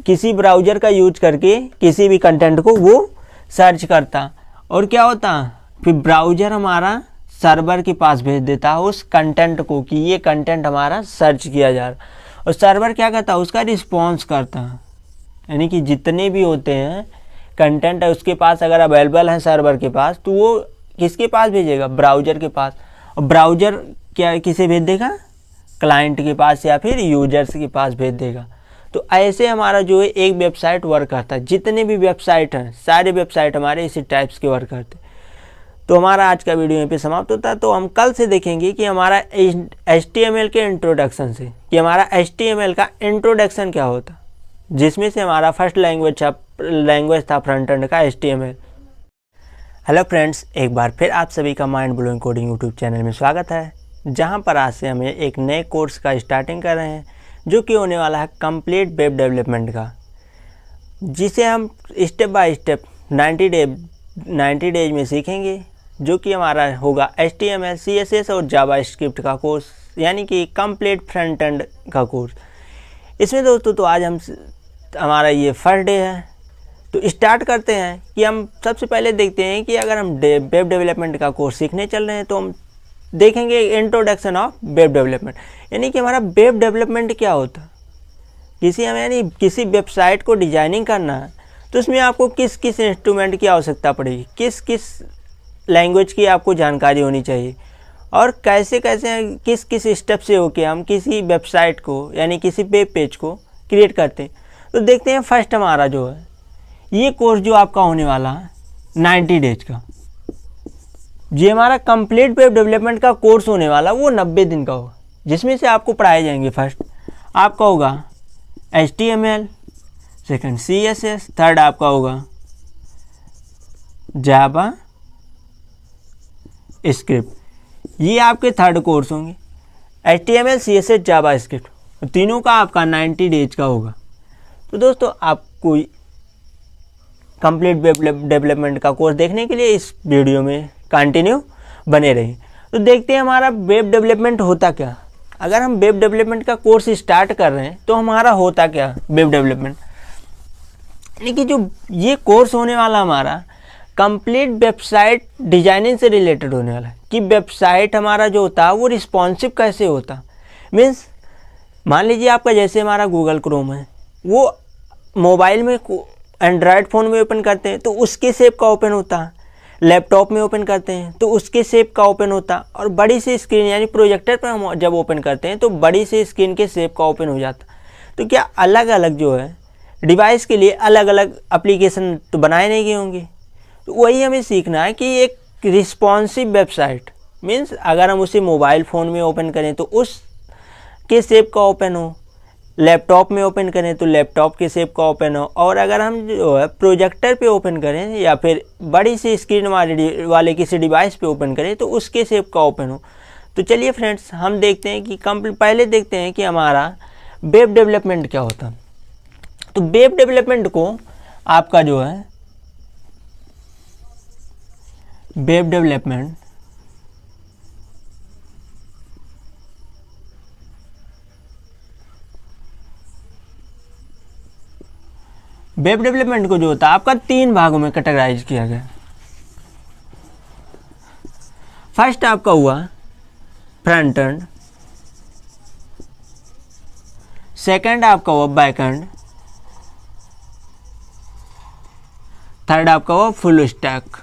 किसी ब्राउज़र का यूज करके किसी भी कंटेंट को वो सर्च करता, और क्या होता है फिर ब्राउज़र हमारा सर्वर के पास भेज देता है उस कंटेंट को कि ये कंटेंट हमारा सर्च किया जा रहा, और सर्वर क्या करता है, उसका रिस्पॉन्स करता है। यानी कि जितने भी होते हैं कंटेंट है उसके पास अगर अवेलेबल है सर्वर के पास, तो वो किसके पास भेजेगा, ब्राउज़र के पास, और ब्राउज़र क्या किसे भेज देगा, क्लाइंट के पास या फिर यूजर्स के पास भेज देगा। तो ऐसे हमारा जो है एक वेबसाइट वर्क करता है। जितने भी वेबसाइट हैं सारे वेबसाइट हमारे इसी टाइप्स के वर्क करते हैं। तो हमारा आज का वीडियो यहीं पे समाप्त होता है। तो हम कल से देखेंगे कि हमारा HTML के इंट्रोडक्शन से, कि हमारा HTML का इंट्रोडक्शन क्या होता, जिसमें से हमारा फर्स्ट लैंग्वेज था फ्रंट एंड का HTML। हेलो फ्रेंड्स, एक बार फिर आप सभी का mind blowing coding YouTube channel में स्वागत है, जहां पर आज से हम एक नए कोर्स का स्टार्टिंग कर रहे हैं जो कि होने वाला है कंप्लीट वेब डेवलपमेंट का, जिसे हम स्टेप बाय स्टेप 90 डेज में सीखेंगे, जो कि हमारा होगा HTML, CSS और जावास्क्रिप्ट का कोर्स, यानी कि कंप्लीट फ्रंट एंड का कोर्स। इसमें दोस्तों तो आज हमारा ये फर्स्ट डे है। तो स्टार्ट करते हैं कि हम सबसे पहले देखते हैं कि अगर हम वेब डेवलपमेंट का कोर्स सीखने चल रहे हैं तो हम देखेंगे इंट्रोडक्शन ऑफ वेब डेवलपमेंट, यानी कि हमारा वेब डेवलपमेंट क्या होता है। यानी किसी वेबसाइट को डिजाइनिंग करना है तो उसमें आपको किस किस इंस्ट्रूमेंट की आवश्यकता पड़ेगी, किस किस लैंग्वेज की आपको जानकारी होनी चाहिए, और कैसे कैसे किस किस स्टेप से होके हम किसी वेबसाइट को यानी किसी वेब पेज को क्रिएट करते हैं। तो देखते हैं फर्स्ट हमारा जो है ये कोर्स जो आपका होने वाला है 90 डेज का, ये हमारा कंप्लीट वेब डेवलपमेंट का कोर्स होने वाला वो 90 दिन का होगा, जिसमें से आपको पढ़ाए जाएंगे फर्स्ट आपका होगा HTML, सेकंड CSS, थर्ड आपका होगा जावा स्क्रिप्ट। ये आपके थर्ड कोर्स होंगे HTML, CSS, जावा स्क्रिप्ट, तीनों का आपका 90 डेज का होगा। तो दोस्तों आपको कंप्लीट वेब डेवलपमेंट का कोर्स देखने के लिए इस वीडियो में कंटिन्यू बने रहिए। तो देखते हैं हमारा वेब डेवलपमेंट होता क्या। अगर हम वेब डेवलपमेंट का कोर्स स्टार्ट कर रहे हैं तो हमारा होता क्या वेब डेवलपमेंट, यानी कि जो ये कोर्स होने वाला हमारा कंप्लीट वेबसाइट डिजाइनिंग से रिलेटेड होने वाला है कि वेबसाइट हमारा जो होता है वो रिस्पॉन्सिव कैसे होता। मीन्स मान लीजिए आपका जैसे हमारा गूगल क्रोम है वो मोबाइल में एंड्रॉयड फ़ोन में ओपन करते हैं तो उसके शेप का ओपन होता है, लैपटॉप में ओपन करते हैं तो उसके शेप का ओपन होता, और बड़ी सी स्क्रीन यानी प्रोजेक्टर पर हम जब ओपन करते हैं तो बड़ी सी स्क्रीन के शेप का ओपन हो जाता। तो क्या अलग अलग जो है डिवाइस के लिए अलग अलग एप्लीकेशन तो बनाए नहीं गए होंगे। तो वही हमें सीखना है कि एक रिस्पॉन्सिव वेबसाइट मीन्स अगर हम उसे मोबाइल फ़ोन में ओपन करें तो उस के शेप का ओपन हो, लैपटॉप में ओपन करें तो लैपटॉप के शेप का ओपन हो, और अगर हम जो है प्रोजेक्टर पे ओपन करें या फिर बड़ी सी स्क्रीन वाले किसी डिवाइस पे ओपन करें तो उसके शेप का ओपन हो। तो चलिए फ्रेंड्स हम देखते हैं कि पहले देखते हैं कि हमारा वेब डेवलपमेंट क्या होता है। तो वेब डेवलपमेंट को आपका जो है वेब डेवलपमेंट को जो होता है आपका 3 भागों में कैटेगराइज किया गया। फर्स्ट आपका हुआ फ्रंट एंड, सेकंड आपका हुआ बैक एंड, थर्ड आपका हुआ फुल स्टैक।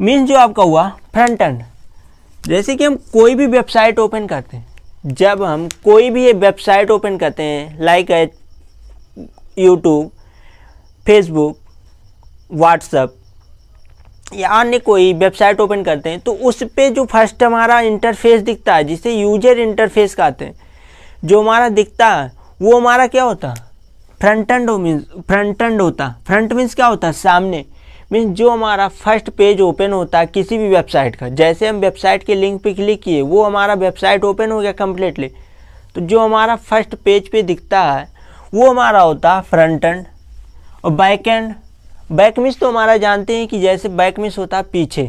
मीन्स जो आपका हुआ फ्रंट एंड, जैसे कि हम कोई भी वेबसाइट ओपन करते हैं, जब हम कोई भी वेबसाइट ओपन करते हैं लाइक यूट्यूब, फेसबुक, व्हाट्सएप या अन्य कोई वेबसाइट ओपन करते हैं तो उस पे जो फर्स्ट हमारा इंटरफेस दिखता है जिसे यूजर इंटरफेस कहते हैं, जो हमारा दिखता है वो हमारा क्या होता है फ्रंट एंड होता। फ्रंट मीन्स क्या होता है सामने, मीन्स जो हमारा फर्स्ट पेज ओपन होता है किसी भी वेबसाइट का, जैसे हम वेबसाइट के लिंक पे क्लिक किए वो हमारा वेबसाइट ओपन हो गया कम्प्लीटली, तो जो हमारा फर्स्ट पेज पे दिखता है वो हमारा होता है फ्रंट एंड। और बैक एंड, बैक मीन्स तो हमारा जानते हैं कि जैसे बैक मीन्स होता है पीछे,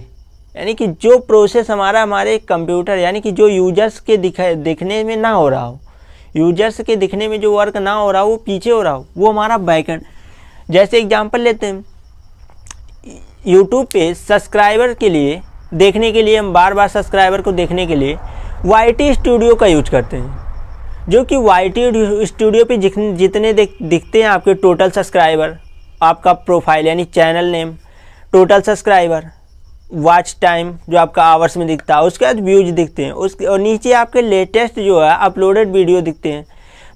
यानी कि जो प्रोसेस हमारे कंप्यूटर यानी कि जो यूजर्स के दिखने में ना हो रहा हो, यूजर्स के दिखने में जो वर्क ना हो रहा हो वो पीछे हो रहा हो, वो हमारा बैक एंड। जैसे एग्जांपल लेते हैं यूट्यूब पे सब्सक्राइबर के लिए देखने के लिए हम बार बार सब्सक्राइबर को देखने के लिए YT स्टूडियो का यूज करते हैं, जो कि YT स्टूडियो पे जितने दिखते हैं आपके टोटल सब्सक्राइबर, आपका प्रोफाइल यानी channel name, total subscriber, watch time जो आपका आवर्स में दिखता है, उसके बाद व्यूज दिखते हैं, उसके और नीचे आपके लेटेस्ट जो है अपलोडेड वीडियो दिखते हैं।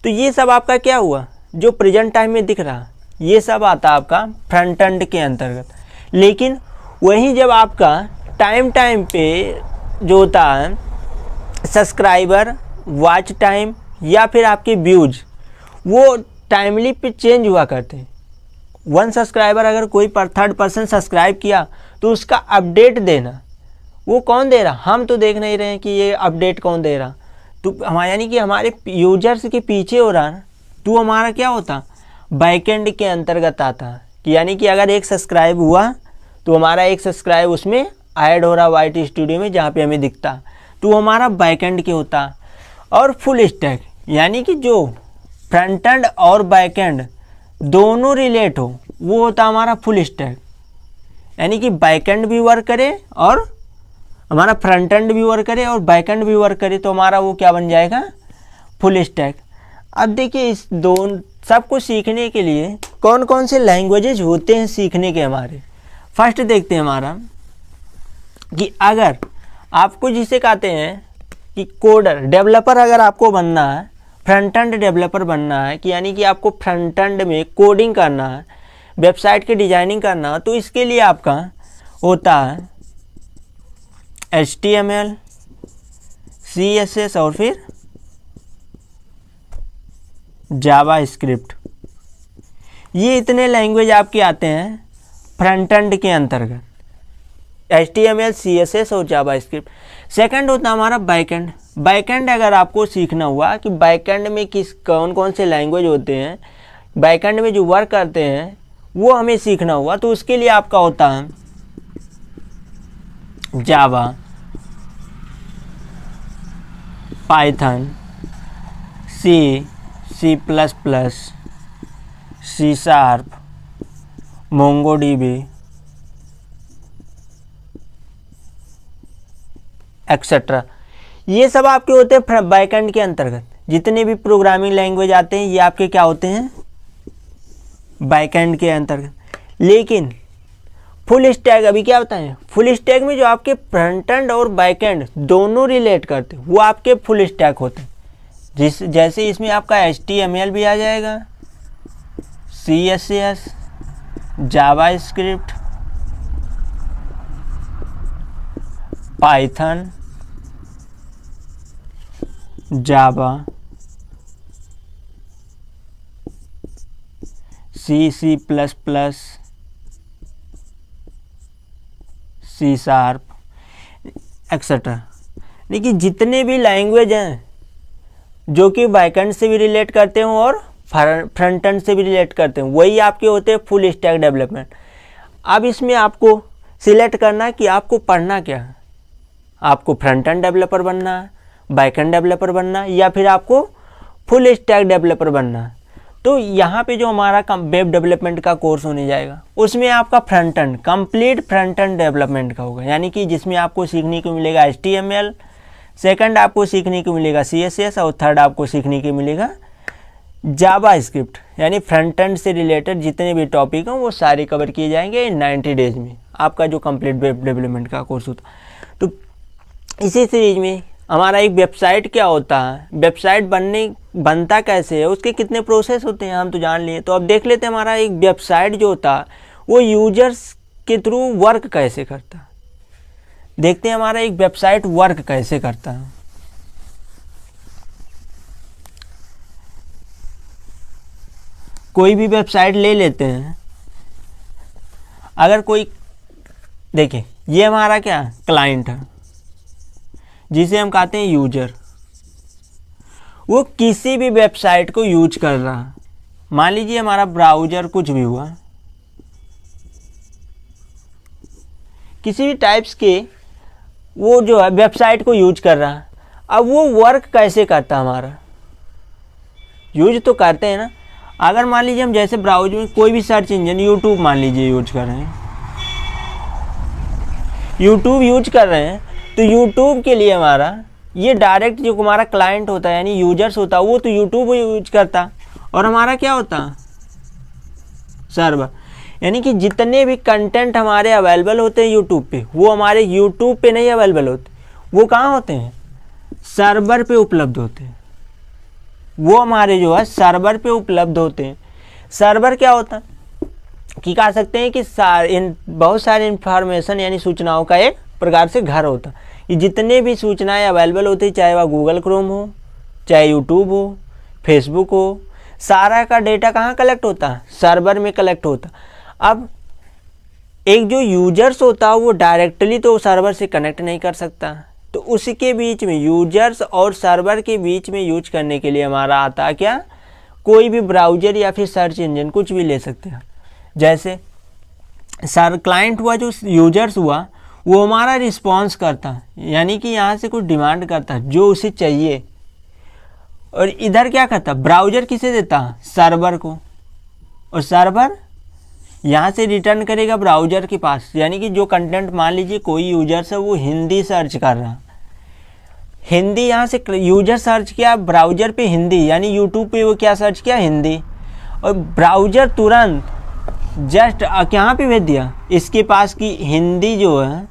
तो ये सब आपका क्या हुआ जो प्रेजेंट टाइम में दिख रहा, ये सब आता आपका फ्रंट एंड के अंतर्गत। लेकिन वहीं जब आपका टाइम पे जो होता है सब्सक्राइबर, वॉच टाइम या फिर आपके व्यूज, वो टाइमली पे चेंज हुआ करते हैं। वन सब्सक्राइबर अगर कोई थर्ड पर्सन सब्सक्राइब किया तो उसका अपडेट देना वो कौन दे रहा, हम तो देख नहीं रहे हैं कि ये अपडेट कौन दे रहा, तो हमारा यानी कि हमारे यूजर्स के पीछे हो रहा ना, तो हमारा क्या होता बैकएंड के अंतर्गत आता कि यानी कि अगर एक सब्सक्राइब हुआ तो हमारा एक सब्सक्राइब उसमें ऐड हो रहा YT स्टूडियो में जहाँ पे हमें दिखता, तो हमारा बैकएंड के होता। और फुल स्टैक यानी कि जो फ्रंट एंड और बैकएंड दोनों रिलेट हो वो होता हमारा फुल स्टैक, यानी कि बैकएंड भी वर्क करे और हमारा फ्रंट एंड भी वर्क करे और बैकएंड भी वर्क करे, तो हमारा वो क्या बन जाएगा फुल स्टैक। अब देखिए इस दोनों सबको सीखने के लिए कौन कौन से लैंग्वेजेज होते हैं सीखने के हमारे। फर्स्ट देखते हैं हमारा कि अगर आपको जिसे कहते हैं कि कोडर डेवलपर अगर आपको बनना है, फ्रंट एंड डेवलपर बनना है, कि यानी कि आपको फ्रंट एंड में कोडिंग करना है, वेबसाइट की डिजाइनिंग करना है, तो इसके लिए आपका होता है HTML, CSS और फिर जावा स्क्रिप्ट। ये इतने लैंग्वेज आपके आते हैं फ्रंट एंड के अंतर्गत, HTML, CSS और जावा स्क्रिप्ट। सेकंड होता है हमारा बैकएंड। बैकएंड अगर आपको सीखना हुआ कि बैकएंड में कौन कौन से लैंग्वेज होते हैं, बैकएंड में जो वर्क करते हैं वो हमें सीखना हुआ, तो उसके लिए आपका होता है Java, Python, C++, C#, MongoDB etcetera. ये सब आपके होते हैं बैकएंड के अंतर्गत। जितने भी प्रोग्रामिंग लैंग्वेज आते हैं ये आपके क्या होते हैं, बैकएंड के अंतर्गत। लेकिन फुल स्टैक अभी क्या बताएं, फुल स्टैक में जो आपके फ्रंट एंड और बैकएंड दोनों रिलेट करते हैं वो आपके फुल स्टैक होते हैं। जैसे इसमें आपका HTML भी आ जाएगा, CSS, जावा स्क्रिप्ट, पाइथन, जावा, C++, C# एक्सेट्रा। देखिए जितने भी लैंग्वेज हैं जो कि बैकएंड से भी रिलेट करते हो और फ्रंट एंड से भी रिलेट करते हैं, वही आपके होते हैं फुल स्टैक डेवलपमेंट। अब इसमें आपको सिलेक्ट करना है कि आपको पढ़ना क्या है, आपको फ्रंट एंड डेवलपर बनना है, बैकएंड डेवलपर बनना है, या फिर आपको फुल स्टैक डेवलपर बनना है। तो यहाँ पे जो हमारा वेब डेवलपमेंट का कोर्स होने जाएगा उसमें आपका front end complete front end development का होगा, यानी कि जिसमें आपको सीखने को मिलेगा HTML, सेकंड आपको सीखने को मिलेगा CSS और थर्ड आपको सीखने को मिलेगा जावा स्क्रिप्ट। यानी फ्रंट एंड से रिलेटेड जितने भी टॉपिक हैं वो सारे कवर किए जाएंगे इन 90 डेज में, आपका जो कंप्लीट वेब डेवलपमेंट का कोर्स होता। तो इसी सीरीज में हमारा एक वेबसाइट क्या होता है, वेबसाइट बनता कैसे है, उसके कितने प्रोसेस होते हैं हम तो जान लिए। तो अब देख लेते हैं हमारा एक वेबसाइट जो होता है वो यूजर्स के थ्रू वर्क कैसे करता है। देखते हैं हमारा एक वेबसाइट वर्क कैसे करता है। कोई भी वेबसाइट ले लेते हैं, अगर कोई देखिए ये हमारा क्या क्लाइंट है जिसे हम कहते हैं यूजर, वो किसी भी वेबसाइट को यूज कर रहा है। मान लीजिए हमारा ब्राउज़र कुछ भी हुआ, किसी भी टाइप्स के वो जो है वेबसाइट को यूज कर रहा है। अब वो वर्क कैसे करता है, हमारा यूज तो करते हैं ना। अगर मान लीजिए हम जैसे ब्राउज़र में कोई भी सर्च इंजन, यूट्यूब मान लीजिए यूज कर रहे हैं, यूट्यूब यूज कर रहे हैं, तो यूट्यूब के लिए हमारा ये डायरेक्ट जो हमारा क्लाइंट होता है यानी यूजर्स होता है वो तो यूट्यूब यूज करता, और हमारा क्या होता सर्वर। यानी कि जितने भी कंटेंट हमारे अवेलेबल होते हैं यूट्यूब पे वो हमारे यूट्यूब पे नहीं अवेलेबल होते, वो कहाँ होते हैं, सर्वर पे उपलब्ध होते हैं। वो हमारे जो है सर्वर पे उपलब्ध होते हैं। सर्वर क्या होता है कि कह सकते हैं कि बहुत सारी इंफॉर्मेशन यानी सूचनाओं का एक प्रकार से घर होता है। ये जितने भी सूचनाएं अवेलेबल होती है, चाहे वह गूगल क्रोम हो, चाहे यूट्यूब हो, फेसबुक हो, सारा का डेटा कहाँ कलेक्ट होता है, सर्वर में कलेक्ट होता। अब एक जो यूजर्स होता है वो डायरेक्टली तो सर्वर से कनेक्ट नहीं कर सकता, तो उसके बीच में यूजर्स और सर्वर के बीच में यूज करने के लिए हमारा आता है क्या, कोई भी ब्राउज़र या फिर सर्च इंजन कुछ भी ले सकते हैं। जैसे क्लाइंट हुआ, जो यूजर्स हुआ वो हमारा रिस्पॉन्स करता है, यानी कि यहाँ से कुछ डिमांड करता है जो उसे चाहिए, और इधर क्या करता है, ब्राउज़र किसे देता है, सर्वर को, और सर्वर यहाँ से रिटर्न करेगा ब्राउज़र के पास। यानी कि जो कंटेंट मान लीजिए कोई यूजर से वो हिंदी सर्च कर रहा, हिंदी यहाँ से यूजर सर्च किया ब्राउज़र पे हिंदी, यानी यूट्यूब पे वो क्या सर्च किया, हिंदी, और ब्राउज़र तुरंत जस्ट यहाँ पे भेज दिया इसके पास कि हिंदी जो है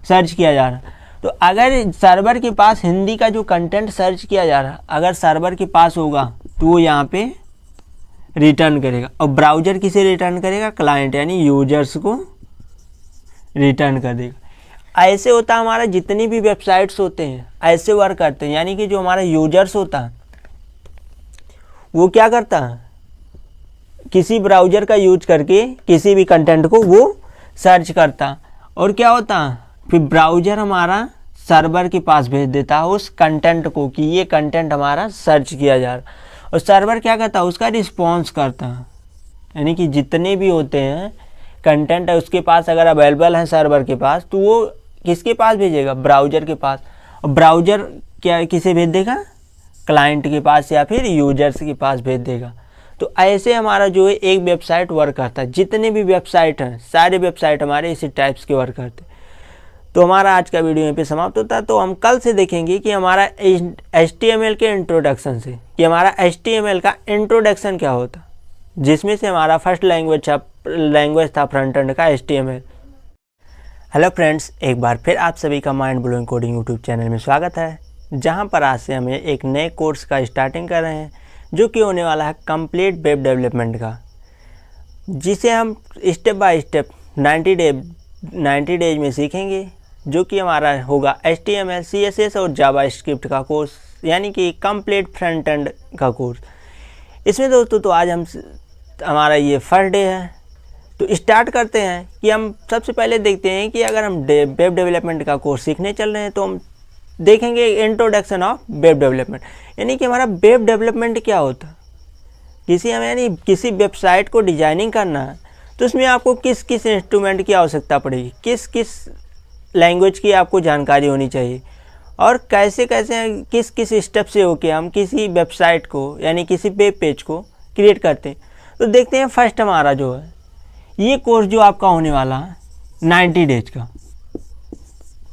सर्च किया जा रहा। तो अगर सर्वर के पास हिंदी का जो कंटेंट सर्च किया जा रहा अगर सर्वर के पास होगा तो वो यहाँ पे रिटर्न करेगा। और ब्राउज़र किसे रिटर्न करेगा? क्लाइंट यानी यूजर्स को रिटर्न कर देगा। ऐसे होता है हमारा, जितनी भी वेबसाइट्स होते हैं ऐसे वर्क करते हैं। यानी कि जो हमारा यूजर्स होता है वो क्या करता है, किसी ब्राउज़र का यूज करके किसी भी कंटेंट को वो सर्च करता, और क्या होता है फिर ब्राउज़र हमारा सर्वर के पास भेज देता है उस कंटेंट को कि ये कंटेंट हमारा सर्च किया जा रहा, और सर्वर क्या करता है, उसका रिस्पॉन्स करता है। यानी कि जितने भी होते हैं कंटेंट है उसके पास अगर अवेलेबल है सर्वर के पास, तो वो किसके पास भेजेगा? ब्राउज़र के पास। और ब्राउज़र क्या किसे भेज देगा? क्लाइंट के पास या फिर यूजर्स के पास भेज देगा। तो ऐसे हमारा जो है एक वेबसाइट वर्क करता है। जितने भी वेबसाइट हैं सारे वेबसाइट हमारे इसी टाइप्स के वर्क करते हैं। तो हमारा आज का वीडियो यहीं पे समाप्त होता है। तो हम कल से देखेंगे कि हमारा HTML के इंट्रोडक्शन से, कि हमारा HTML का इंट्रोडक्शन क्या होता, जिसमें से हमारा फर्स्ट लैंग्वेज था फ्रंट एंड का HTML। हेलो फ्रेंड्स, एक बार फिर आप सभी का mind blowing coding YouTube channel में स्वागत है, जहां पर आज से हम एक नए कोर्स का स्टार्टिंग कर रहे हैं, जो कि होने वाला है कंप्लीट वेब डेवलपमेंट का, जिसे हम स्टेप बाय स्टेप 90 डेज में सीखेंगे, जो कि हमारा होगा HTML, CSS और जावास्क्रिप्ट का कोर्स, यानी कि कंप्लीट फ्रंट एंड का कोर्स। इसमें दोस्तों तो आज हमारा ये फर्स्ट डे है। तो स्टार्ट करते हैं कि हम सबसे पहले देखते हैं कि अगर हम वेब डेवलपमेंट का कोर्स सीखने चल रहे हैं तो हम देखेंगे इंट्रोडक्शन ऑफ वेब डेवलपमेंट, यानी कि हमारा वेब डेवलपमेंट क्या होता है। यानी किसी वेबसाइट को डिजाइनिंग करना है तो उसमें आपको किस किस इंस्ट्रूमेंट की आवश्यकता पड़ेगी, किस किस लैंग्वेज की आपको जानकारी होनी चाहिए, और कैसे किस किस स्टेप से होके हम किसी वेबसाइट को यानी किसी वेब पेज को क्रिएट करते हैं। तो देखते हैं फर्स्ट हमारा जो है ये कोर्स जो आपका होने वाला है 90 डेज का,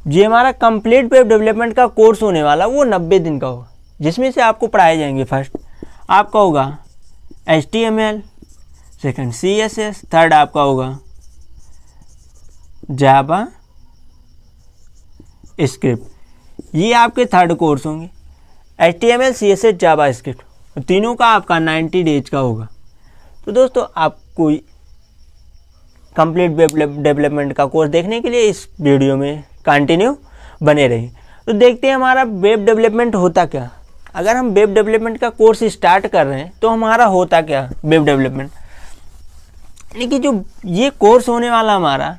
ये हमारा कंप्लीट वेब डेवलपमेंट का कोर्स होने वाला वो 90 दिन का होगा, जिसमें से आपको पढ़ाए जाएंगे फर्स्ट आपका होगा HTML, सेकंड CSS, थर्ड आपका होगा जावा स्क्रिप्ट। ये आपके थर्ड कोर्स होंगे, HTML, CSS, जावा स्क्रिप्ट, तीनों का आपका 90 डेज का होगा। तो दोस्तों आपको कंप्लीट वेब डेवलपमेंट का कोर्स देखने के लिए इस वीडियो में कंटिन्यू बने रहिए। तो देखते हैं हमारा वेब डेवलपमेंट होता क्या। अगर हम वेब डेवलपमेंट का कोर्स स्टार्ट कर रहे हैं तो हमारा होता क्या वेब डेवलपमेंट, यानी कि जो ये कोर्स होने वाला हमारा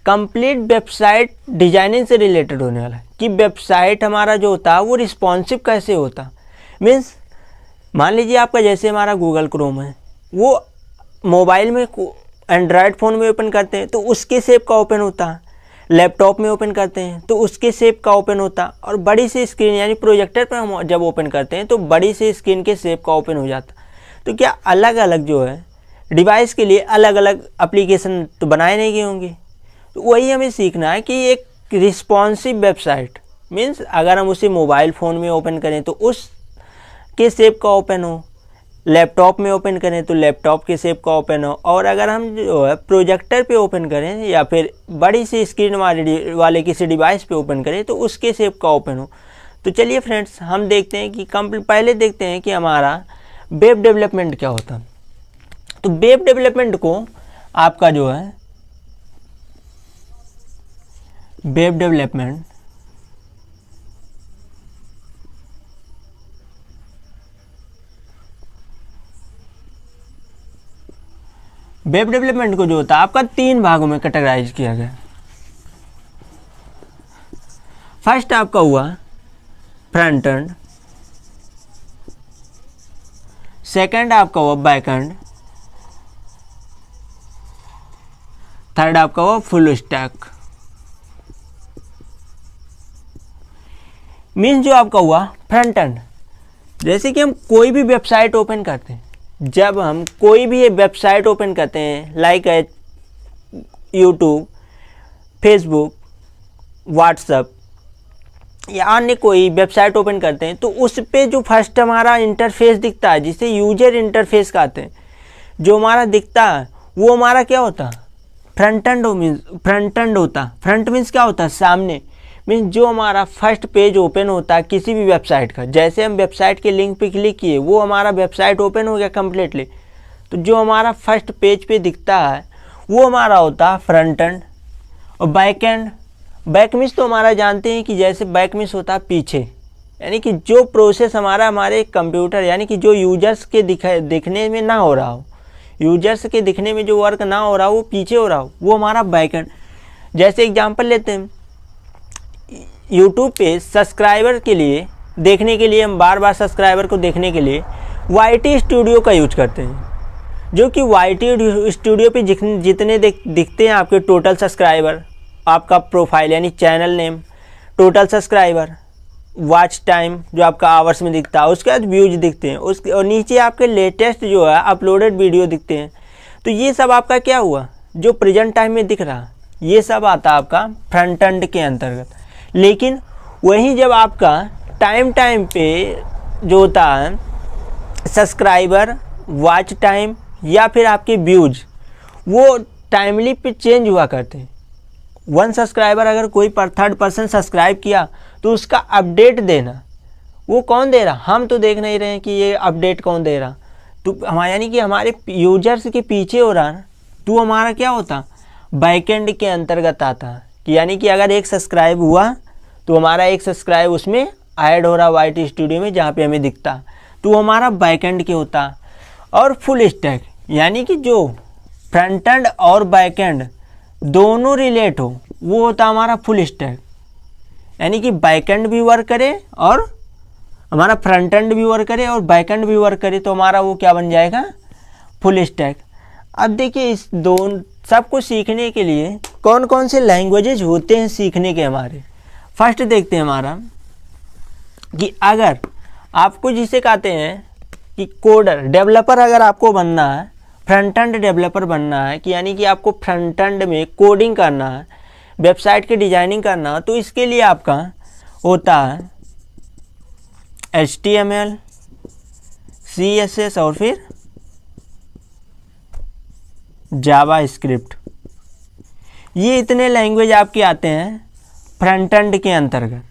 कंप्लीट वेबसाइट डिजाइनिंग से रिलेटेड होने वाला है, कि वेबसाइट हमारा जो होता है वो रिस्पॉन्सिव कैसे होता। मीन्स मान लीजिए आपका जैसे हमारा गूगल क्रोम है, वो मोबाइल में एंड्रॉयड फ़ोन में ओपन करते हैं तो उसके शेप का ओपन होता है, लैपटॉप में ओपन करते हैं तो उसके शेप का ओपन होता, और बड़ी सी स्क्रीन यानी प्रोजेक्टर पर हम जब ओपन करते हैं तो बड़ी सी स्क्रीन के शेप का ओपन हो जाता। तो क्या अलग अलग जो है डिवाइस के लिए अलग अलग एप्लीकेशन तो बनाए नहीं गए होंगे। तो वही हमें सीखना है कि एक रिस्पॉन्सिव वेबसाइट मीन्स अगर हम उसे मोबाइल फ़ोन में ओपन करें तो उस के शेप का ओपन हो, लैपटॉप में ओपन करें तो लैपटॉप के शेप का ओपन हो, और अगर हम जो है प्रोजेक्टर पे ओपन करें या फिर बड़ी सी स्क्रीन वाले किसी डिवाइस पे ओपन करें तो उसके शेप का ओपन हो। तो चलिए फ्रेंड्स हम देखते हैं कि पहले देखते हैं कि हमारा वेब डेवलपमेंट क्या होता है। तो वेब डेवलपमेंट को आपका जो है वेब डेवलपमेंट को जो होता है आपका 3 भागों में कैटेगराइज किया गया। फर्स्ट आपका हुआ फ्रंट एंड, सेकंड आपका हुआ बैक एंड, थर्ड आपका हुआ फुल स्टैक। मीन्स जो आपका हुआ फ्रंट एंड, जैसे कि हम कोई भी वेबसाइट ओपन करते हैं, जब हम कोई भी वेबसाइट ओपन करते हैं लाइक यूट्यूब, फेसबुक, व्हाट्सएप या अन्य कोई वेबसाइट ओपन करते हैं तो उस पे जो फर्स्ट हमारा इंटरफेस दिखता है जिसे यूजर इंटरफेस कहते हैं, जो हमारा दिखता है वो हमारा क्या होता है फ्रंट एंड होता। फ्रंट मीन्स क्या होता है? सामने। मीन्स जो हमारा फर्स्ट पेज ओपन होता है किसी भी वेबसाइट का, जैसे हम वेबसाइट के लिंक पे क्लिक किए, वो हमारा वेबसाइट ओपन हो गया कम्प्लीटली, तो जो हमारा फर्स्ट पेज पे दिखता है वो हमारा होता है फ्रंट एंड। और बैक एंड, बैक मीन्स तो हमारा जानते हैं कि जैसे बैक मीन्स होता है पीछे, यानी कि जो प्रोसेस हमारे कंप्यूटर यानी कि जो यूजर्स के दिखने में ना हो रहा हो, यूजर्स के दिखने में जो वर्क ना हो रहा हो वो पीछे हो रहा हो, वो हमारा बैक एंड। जैसे एग्जांपल लेते हैं, यूट्यूब पे सब्सक्राइबर के लिए देखने के लिए, हम बार बार सब्सक्राइबर को देखने के लिए YT स्टूडियो का यूज करते हैं, जो कि YT स्टूडियो पे जितने दिखते हैं आपके टोटल सब्सक्राइबर, आपका प्रोफाइल यानी channel name, total subscriber, watch time जो आपका आवर्स में दिखता है, उसके बाद व्यूज दिखते हैं, उसके और नीचे आपके लेटेस्ट जो है अपलोडेड वीडियो दिखते हैं। तो ये सब आपका क्या हुआ, जो प्रेजेंट टाइम में दिख रहा, ये सब आता है आपका फ्रंट एंड के अंतर्गत। लेकिन वहीं जब आपका टाइम पे जो होता है सब्सक्राइबर, वॉच टाइम या फिर आपके व्यूज, वो टाइमली पे चेंज हुआ करते हैं। वन सब्सक्राइबर अगर कोई थर्ड पर्सन सब्सक्राइब किया तो उसका अपडेट देना, वो कौन दे रहा? हम तो देख नहीं रहे हैं कि ये अपडेट कौन दे रहा, तो हमारा यानी कि हमारे यूजर्स के पीछे हो रहा ना, तो हमारा क्या होता? बैकएंड के अंतर्गत आता कि यानी कि अगर एक सब्सक्राइब हुआ तो हमारा एक सब्सक्राइब उसमें ऐड हो रहा YT स्टूडियो में जहाँ पे हमें दिखता, तो हमारा बैकएंड के होता। और फुल स्टैक यानी कि जो फ्रंट एंड और बैकएंड दोनों रिलेट हो, वो होता हमारा फुल स्टैक, यानी कि बैकएंड भी वर्क करे और हमारा फ्रंट एंड भी वर्क करे और बैकएंड भी वर्क करे, तो हमारा वो क्या बन जाएगा? Full stack. अब देखिए इस दोनों सबको सीखने के लिए कौन कौन से लैंग्वेजेज होते हैं सीखने के हमारे। फर्स्ट देखते हैं हमारा कि अगर आपको जिसे कहते हैं कि कोडर, डेवलपर अगर आपको बनना है, फ्रंट एंड डेवलपर बनना है, कि यानी कि आपको फ्रंट एंड में कोडिंग करना है, वेबसाइट की डिजाइनिंग करना है, तो इसके लिए आपका होता है HTML, CSS और फिर जावा स्क्रिप्ट। ये इतने लैंग्वेज आपके आते हैं फ्रंट एंड के अंतर्गत,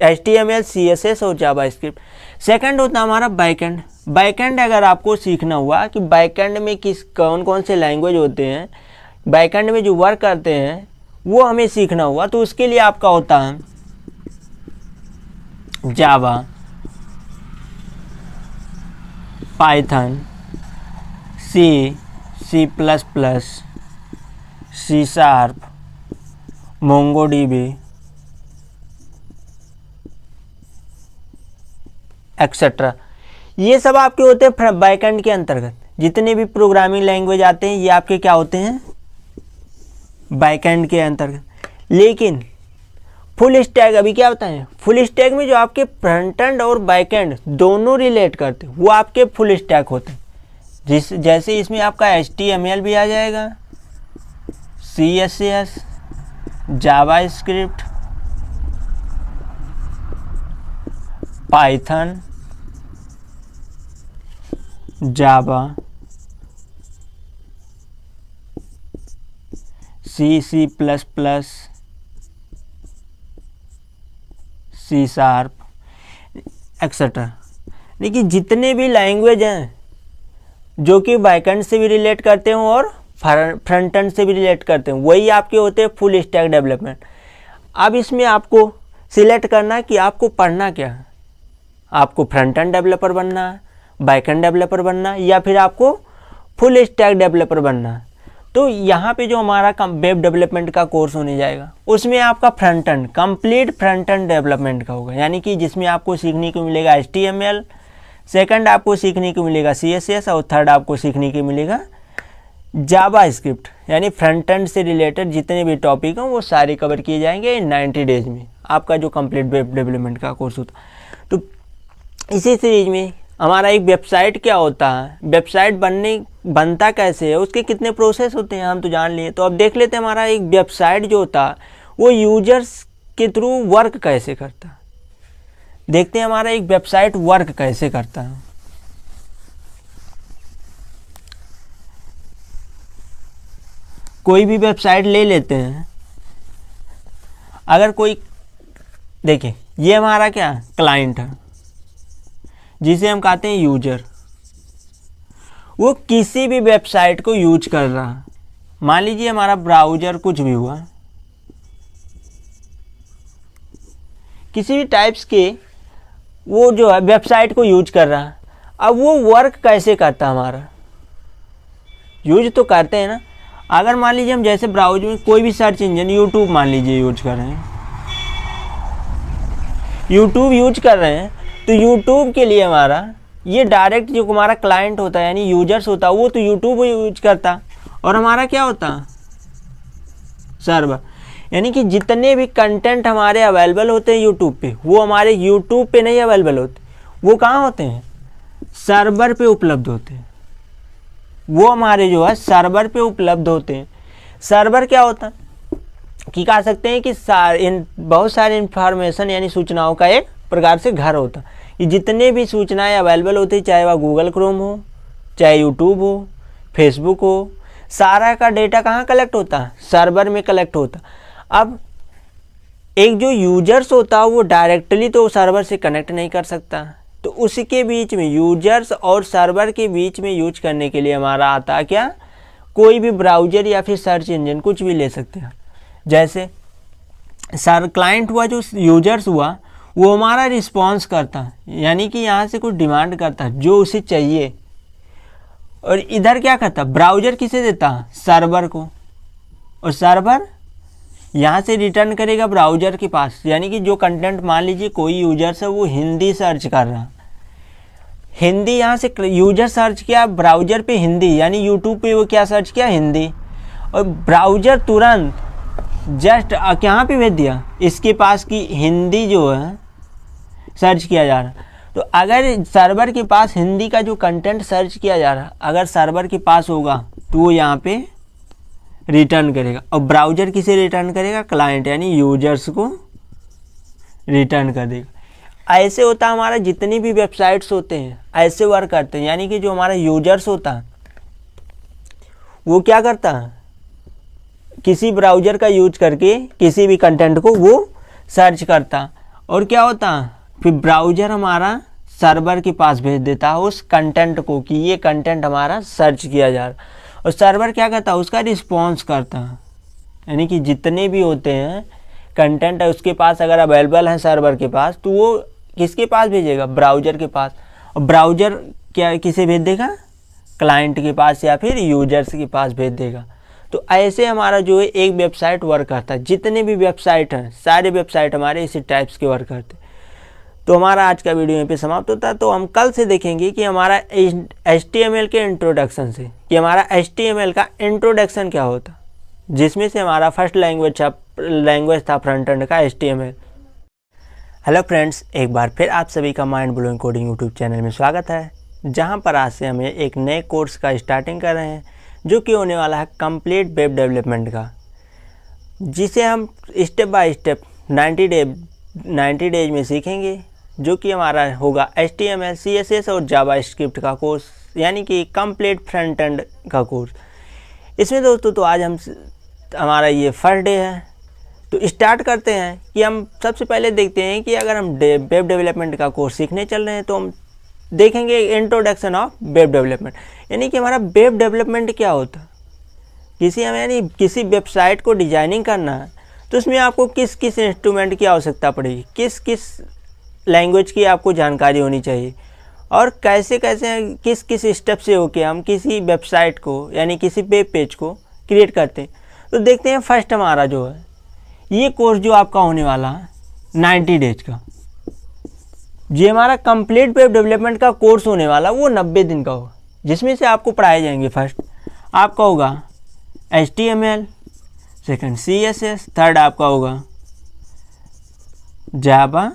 HTML, CSS और जावा स्क्रिप्ट। सेकंड होता है हमारा बैकएंड। बैकएंड अगर आपको सीखना हुआ कि बैकएंड में कौन कौन से लैंग्वेज होते हैं, बैकएंड में जो वर्क करते हैं वो हमें सीखना हुआ, तो उसके लिए आपका होता है Java, Python, C++, C#, MongoDB etcetera. ये सब आपके होते हैं बैकएंड के अंतर्गत। जितने भी प्रोग्रामिंग लैंग्वेज आते हैं ये आपके क्या होते हैं? बैकएंड के अंतर्गत। लेकिन फुल स्टैक अभी क्या होता है? फुल स्टैक में जो आपके फ्रंट एंड और बैकएंड दोनों रिलेट करते हैं वो आपके फुल स्टैक होते हैं। जैसे इसमें आपका HTML भी आ जाएगा, CSS, जावा स्क्रिप्ट, पाइथन, जावा, C++, C# एक्सेट्रा। देखिए जितने भी लैंग्वेज हैं जो कि बैकएंड से भी रिलेट करते हो और फ्रंट एंड से भी रिलेट करते हैं, वही आपके होते हैं फुल स्टैक डेवलपमेंट। अब इसमें आपको सिलेक्ट करना है कि आपको पढ़ना क्या है। आपको फ्रंट एंड डेवलपर बनना है, बैकएंड डेवलपर बनना है, या फिर आपको फुल स्टैक डेवलपर बनना है। तो यहाँ पे जो हमारा वेब डेवलपमेंट का कोर्स होने जाएगा उसमें आपका front end, complete front end development का होगा, यानी कि जिसमें आपको सीखने को मिलेगा HTML, सेकंड आपको सीखने को मिलेगा CSS और थर्ड आपको सीखने को मिलेगा जावा स्क्रिप्ट। यानी फ्रंट एंड से रिलेटेड जितने भी टॉपिक हैं वो सारे कवर किए जाएंगे इन 90 डेज में, आपका जो कंप्लीट वेब डेवलपमेंट का कोर्स होता। तो इसी सीरीज में हमारा एक वेबसाइट क्या होता है, वेबसाइट बनता कैसे है, उसके कितने प्रोसेस होते हैं हम तो जान लिए। तो अब देख लेते हैं हमारा एक वेबसाइट जो होता है वो यूजर्स के थ्रू वर्क कैसे करता है। देखते हैं हमारा एक वेबसाइट वर्क कैसे करता है। कोई भी वेबसाइट ले लेते हैं, अगर कोई, देखिए ये हमारा क्या क्लाइंट है जिसे हम कहते हैं यूजर, वो किसी भी वेबसाइट को यूज कर रहा है। मान लीजिए हमारा ब्राउज़र कुछ भी हुआ, किसी भी टाइप्स के वो जो है वेबसाइट को यूज कर रहा है। अब वो वर्क कैसे करता है, हमारा यूज तो करते हैं ना। अगर मान लीजिए हम जैसे ब्राउज़र में कोई भी सर्च इंजन, यूट्यूब मान लीजिए यूज कर रहे हैं, यूट्यूब यूज कर रहे हैं, तो यूट्यूब के लिए हमारा ये डायरेक्ट जो हमारा क्लाइंट होता है यानी यूजर्स होता है, वो तो यूट्यूब यूज करता, और हमारा क्या होता सर्वर, यानी कि जितने भी कंटेंट हमारे अवेलेबल होते हैं यूट्यूब पे, वो हमारे यूट्यूब पे नहीं अवेलेबल होते, वो कहाँ होते हैं, सर्वर पे उपलब्ध होते हैं। वो हमारे जो है सर्वर पे उपलब्ध होते हैं। सर्वर क्या होता है कि कह सकते हैं कि बहुत सारे इंफॉर्मेशन यानी सूचनाओं का एक प्रकार से घर होता है। ये जितने भी सूचनाएं अवेलेबल होती है, चाहे वह गूगल क्रोम हो, चाहे यूट्यूब हो, फेसबुक हो, सारा का डेटा कहाँ कलेक्ट होता है, सर्वर में कलेक्ट होता। अब एक जो यूजर्स होता है वो डायरेक्टली तो सर्वर से कनेक्ट नहीं कर सकता, तो उसके बीच में यूजर्स और सर्वर के बीच में यूज करने के लिए हमारा आता है क्या, कोई भी ब्राउज़र या फिर सर्च इंजन कुछ भी ले सकते हैं। जैसे क्लाइंट हुआ, जो यूजर्स हुआ, वो हमारा रिस्पॉन्स करता है, यानी कि यहाँ से कुछ डिमांड करता है जो उसे चाहिए, और इधर क्या करता है, ब्राउज़र किसे देता है, सर्वर को, और सर्वर यहाँ से रिटर्न करेगा ब्राउज़र के पास। यानी कि जो कंटेंट, मान लीजिए कोई यूजर है वो हिंदी सर्च कर रहा, हिंदी यहाँ से यूजर सर्च किया ब्राउज़र पे हिंदी, यानी यूट्यूब पे वो क्या सर्च किया, हिंदी, और ब्राउज़र तुरंत जस्ट कहाँ पे भेज दिया, इसके पास की हिंदी जो है सर्च किया जा रहा। तो अगर सर्वर के पास हिंदी का जो कंटेंट सर्च किया जा रहा, अगर सर्वर के पास होगा तो वो यहाँ पे रिटर्न करेगा, और ब्राउज़र किसे रिटर्न करेगा, क्लाइंट यानी यूजर्स को रिटर्न कर देगा। ऐसे होता है हमारा, जितनी भी वेबसाइट्स होते हैं ऐसे वर्क करते हैं। यानी कि जो हमारा यूजर्स होता है वो क्या करता है, किसी ब्राउज़र का यूज करके किसी भी कंटेंट को वो सर्च करता, और क्या होता है फिर ब्राउज़र हमारा सर्वर के पास भेज देता है उस कंटेंट को कि ये कंटेंट हमारा सर्च किया जा रहा, और सर्वर क्या करता है, उसका रिस्पॉन्स करता है। यानी कि जितने भी होते हैं कंटेंट है उसके पास अगर अवेलेबल है सर्वर के पास, तो वो किसके पास भेजेगा, ब्राउज़र के पास, और ब्राउज़र क्या किसे भेज देगा, क्लाइंट के पास या फिर यूजर्स के पास भेज देगा। तो ऐसे हमारा जो है एक वेबसाइट वर्क करता है। जितने भी वेबसाइट हैं सारे वेबसाइट हमारे इसी टाइप्स के वर्क करते हैं। तो हमारा आज का वीडियो यहीं पे समाप्त होता है। तो हम कल से देखेंगे कि हमारा HTML के इंट्रोडक्शन से, कि हमारा HTML का इंट्रोडक्शन क्या होता, जिसमें से हमारा फर्स्ट लैंग्वेज था फ्रंट एंड का HTML। हेलो फ्रेंड्स, एक बार फिर आप सभी का mind blowing coding YouTube channel में स्वागत है, जहां पर आज से हम एक नए कोर्स का स्टार्टिंग कर रहे हैं, जो कि होने वाला है कंप्लीट वेब डेवलपमेंट का, जिसे हम स्टेप बाय स्टेप 90 डेज में सीखेंगे, जो कि हमारा होगा HTML, CSS और जावास्क्रिप्ट का कोर्स, यानी कि कंप्लीट फ्रंट एंड का कोर्स। इसमें दोस्तों तो आज हमारा ये फर्स्ट डे है। तो स्टार्ट करते हैं कि हम सबसे पहले देखते हैं कि अगर हम वेब डेवलपमेंट का कोर्स सीखने चल रहे हैं तो हम देखेंगे इंट्रोडक्शन ऑफ वेब डेवलपमेंट, यानी कि हमारा वेब डेवलपमेंट क्या होता है। यानी किसी वेबसाइट को डिजाइनिंग करना है तो उसमें आपको किस किस इंस्ट्रूमेंट की आवश्यकता पड़ेगी, किस किस लैंग्वेज की आपको जानकारी होनी चाहिए, और कैसे कैसे किस किस स्टेप से होके हम किसी वेबसाइट को यानी किसी वेब पेज को क्रिएट करते हैं। तो देखते हैं फर्स्ट हमारा जो है ये कोर्स जो आपका होने वाला है 90 डेज का, ये हमारा कंप्लीट वेब डेवलपमेंट का कोर्स होने वाला वो 90 दिन का होगा, जिसमें से आपको पढ़ाए जाएंगे फर्स्ट आपका होगा HTML, सेकंड CSS, थर्ड आपका होगा जावा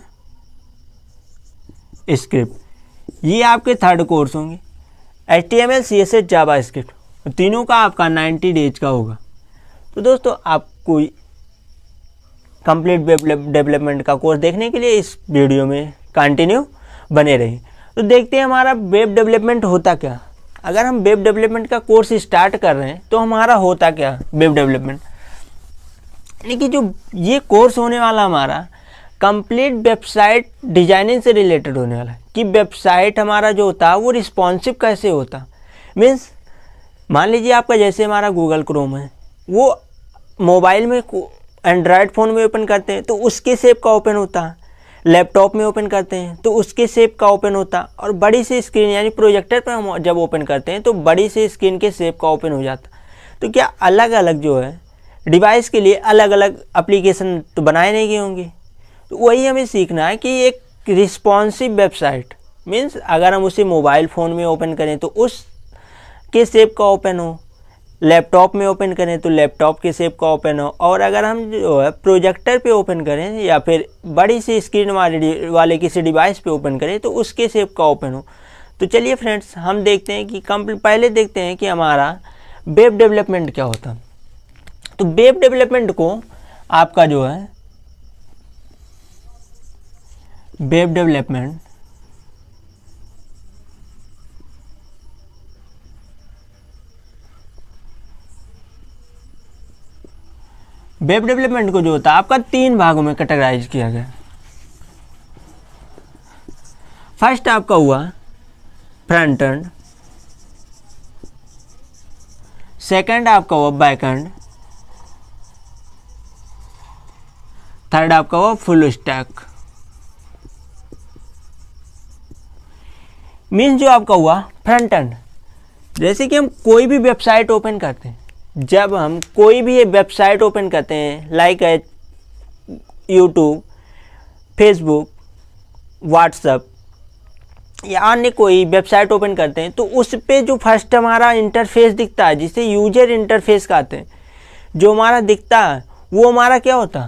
स्क्रिप्ट। ये आपके थर्ड कोर्स होंगे, HTML, CSS, जावा स्क्रिप्ट, तीनों का आपका 90 डेज का होगा। तो दोस्तों आपको कंप्लीट वेब डेवलपमेंट का कोर्स देखने के लिए इस वीडियो में कंटिन्यू बने रहिए। तो देखते हैं हमारा वेब डेवलपमेंट होता क्या। अगर हम वेब डेवलपमेंट का कोर्स स्टार्ट कर रहे हैं तो हमारा होता क्या वेब डेवलपमेंट, यानी कि जो ये कोर्स होने वाला हमारा कंप्लीट वेबसाइट डिजाइनिंग से रिलेटेड होने वाला है कि वेबसाइट हमारा जो होता है वो रिस्पॉन्सिव कैसे होता। मीन्स मान लीजिए आपका जैसे हमारा गूगल क्रोम है, वो मोबाइल में एंड्रॉयड फ़ोन में ओपन करते हैं तो उसके शेप का ओपन होता है, लैपटॉप में ओपन करते हैं तो उसके शेप का ओपन होता, और बड़ी सी स्क्रीन यानी प्रोजेक्टर पर हम जब ओपन करते हैं तो बड़ी सी स्क्रीन के शेप का ओपन हो जाता। तो क्या अलग अलग जो है डिवाइस के लिए अलग अलग एप्लीकेशन तो बनाए नहीं गए होंगे। तो वही हमें सीखना है कि एक रिस्पॉन्सिव वेबसाइट मीन्स अगर हम उसे मोबाइल फ़ोन में ओपन करें तो उस के शेप का ओपन हो, लैपटॉप में ओपन करें तो लैपटॉप के शेप का ओपन हो, और अगर हम जो है प्रोजेक्टर पे ओपन करें या फिर बड़ी सी स्क्रीन वाले किसी डिवाइस पे ओपन करें तो उसके शेप का ओपन हो। तो चलिए फ्रेंड्स हम देखते हैं कि पहले देखते हैं कि हमारा वेब डेवलपमेंट क्या होता। तो वेब डेवलपमेंट को आपका जो है वेब डेवलपमेंट को जो होता है आपका 3 भागों में कैटेगराइज किया गया। फर्स्ट आपका हुआ फ्रंट एंड, सेकंड आपका हुआ बैक एंड, थर्ड आपका हुआ फुल स्टैक। मीन्स जो आपका हुआ फ्रंट एंड, जैसे कि हम कोई भी वेबसाइट ओपन करते हैं, जब हम कोई भी वेबसाइट ओपन करते हैं लाइक यूट्यूब, फेसबुक, व्हाट्सएप या अन्य कोई वेबसाइट ओपन करते हैं तो उस पे जो फर्स्ट हमारा इंटरफेस दिखता है जिसे यूजर इंटरफेस कहते हैं, जो हमारा दिखता है वो हमारा क्या होता,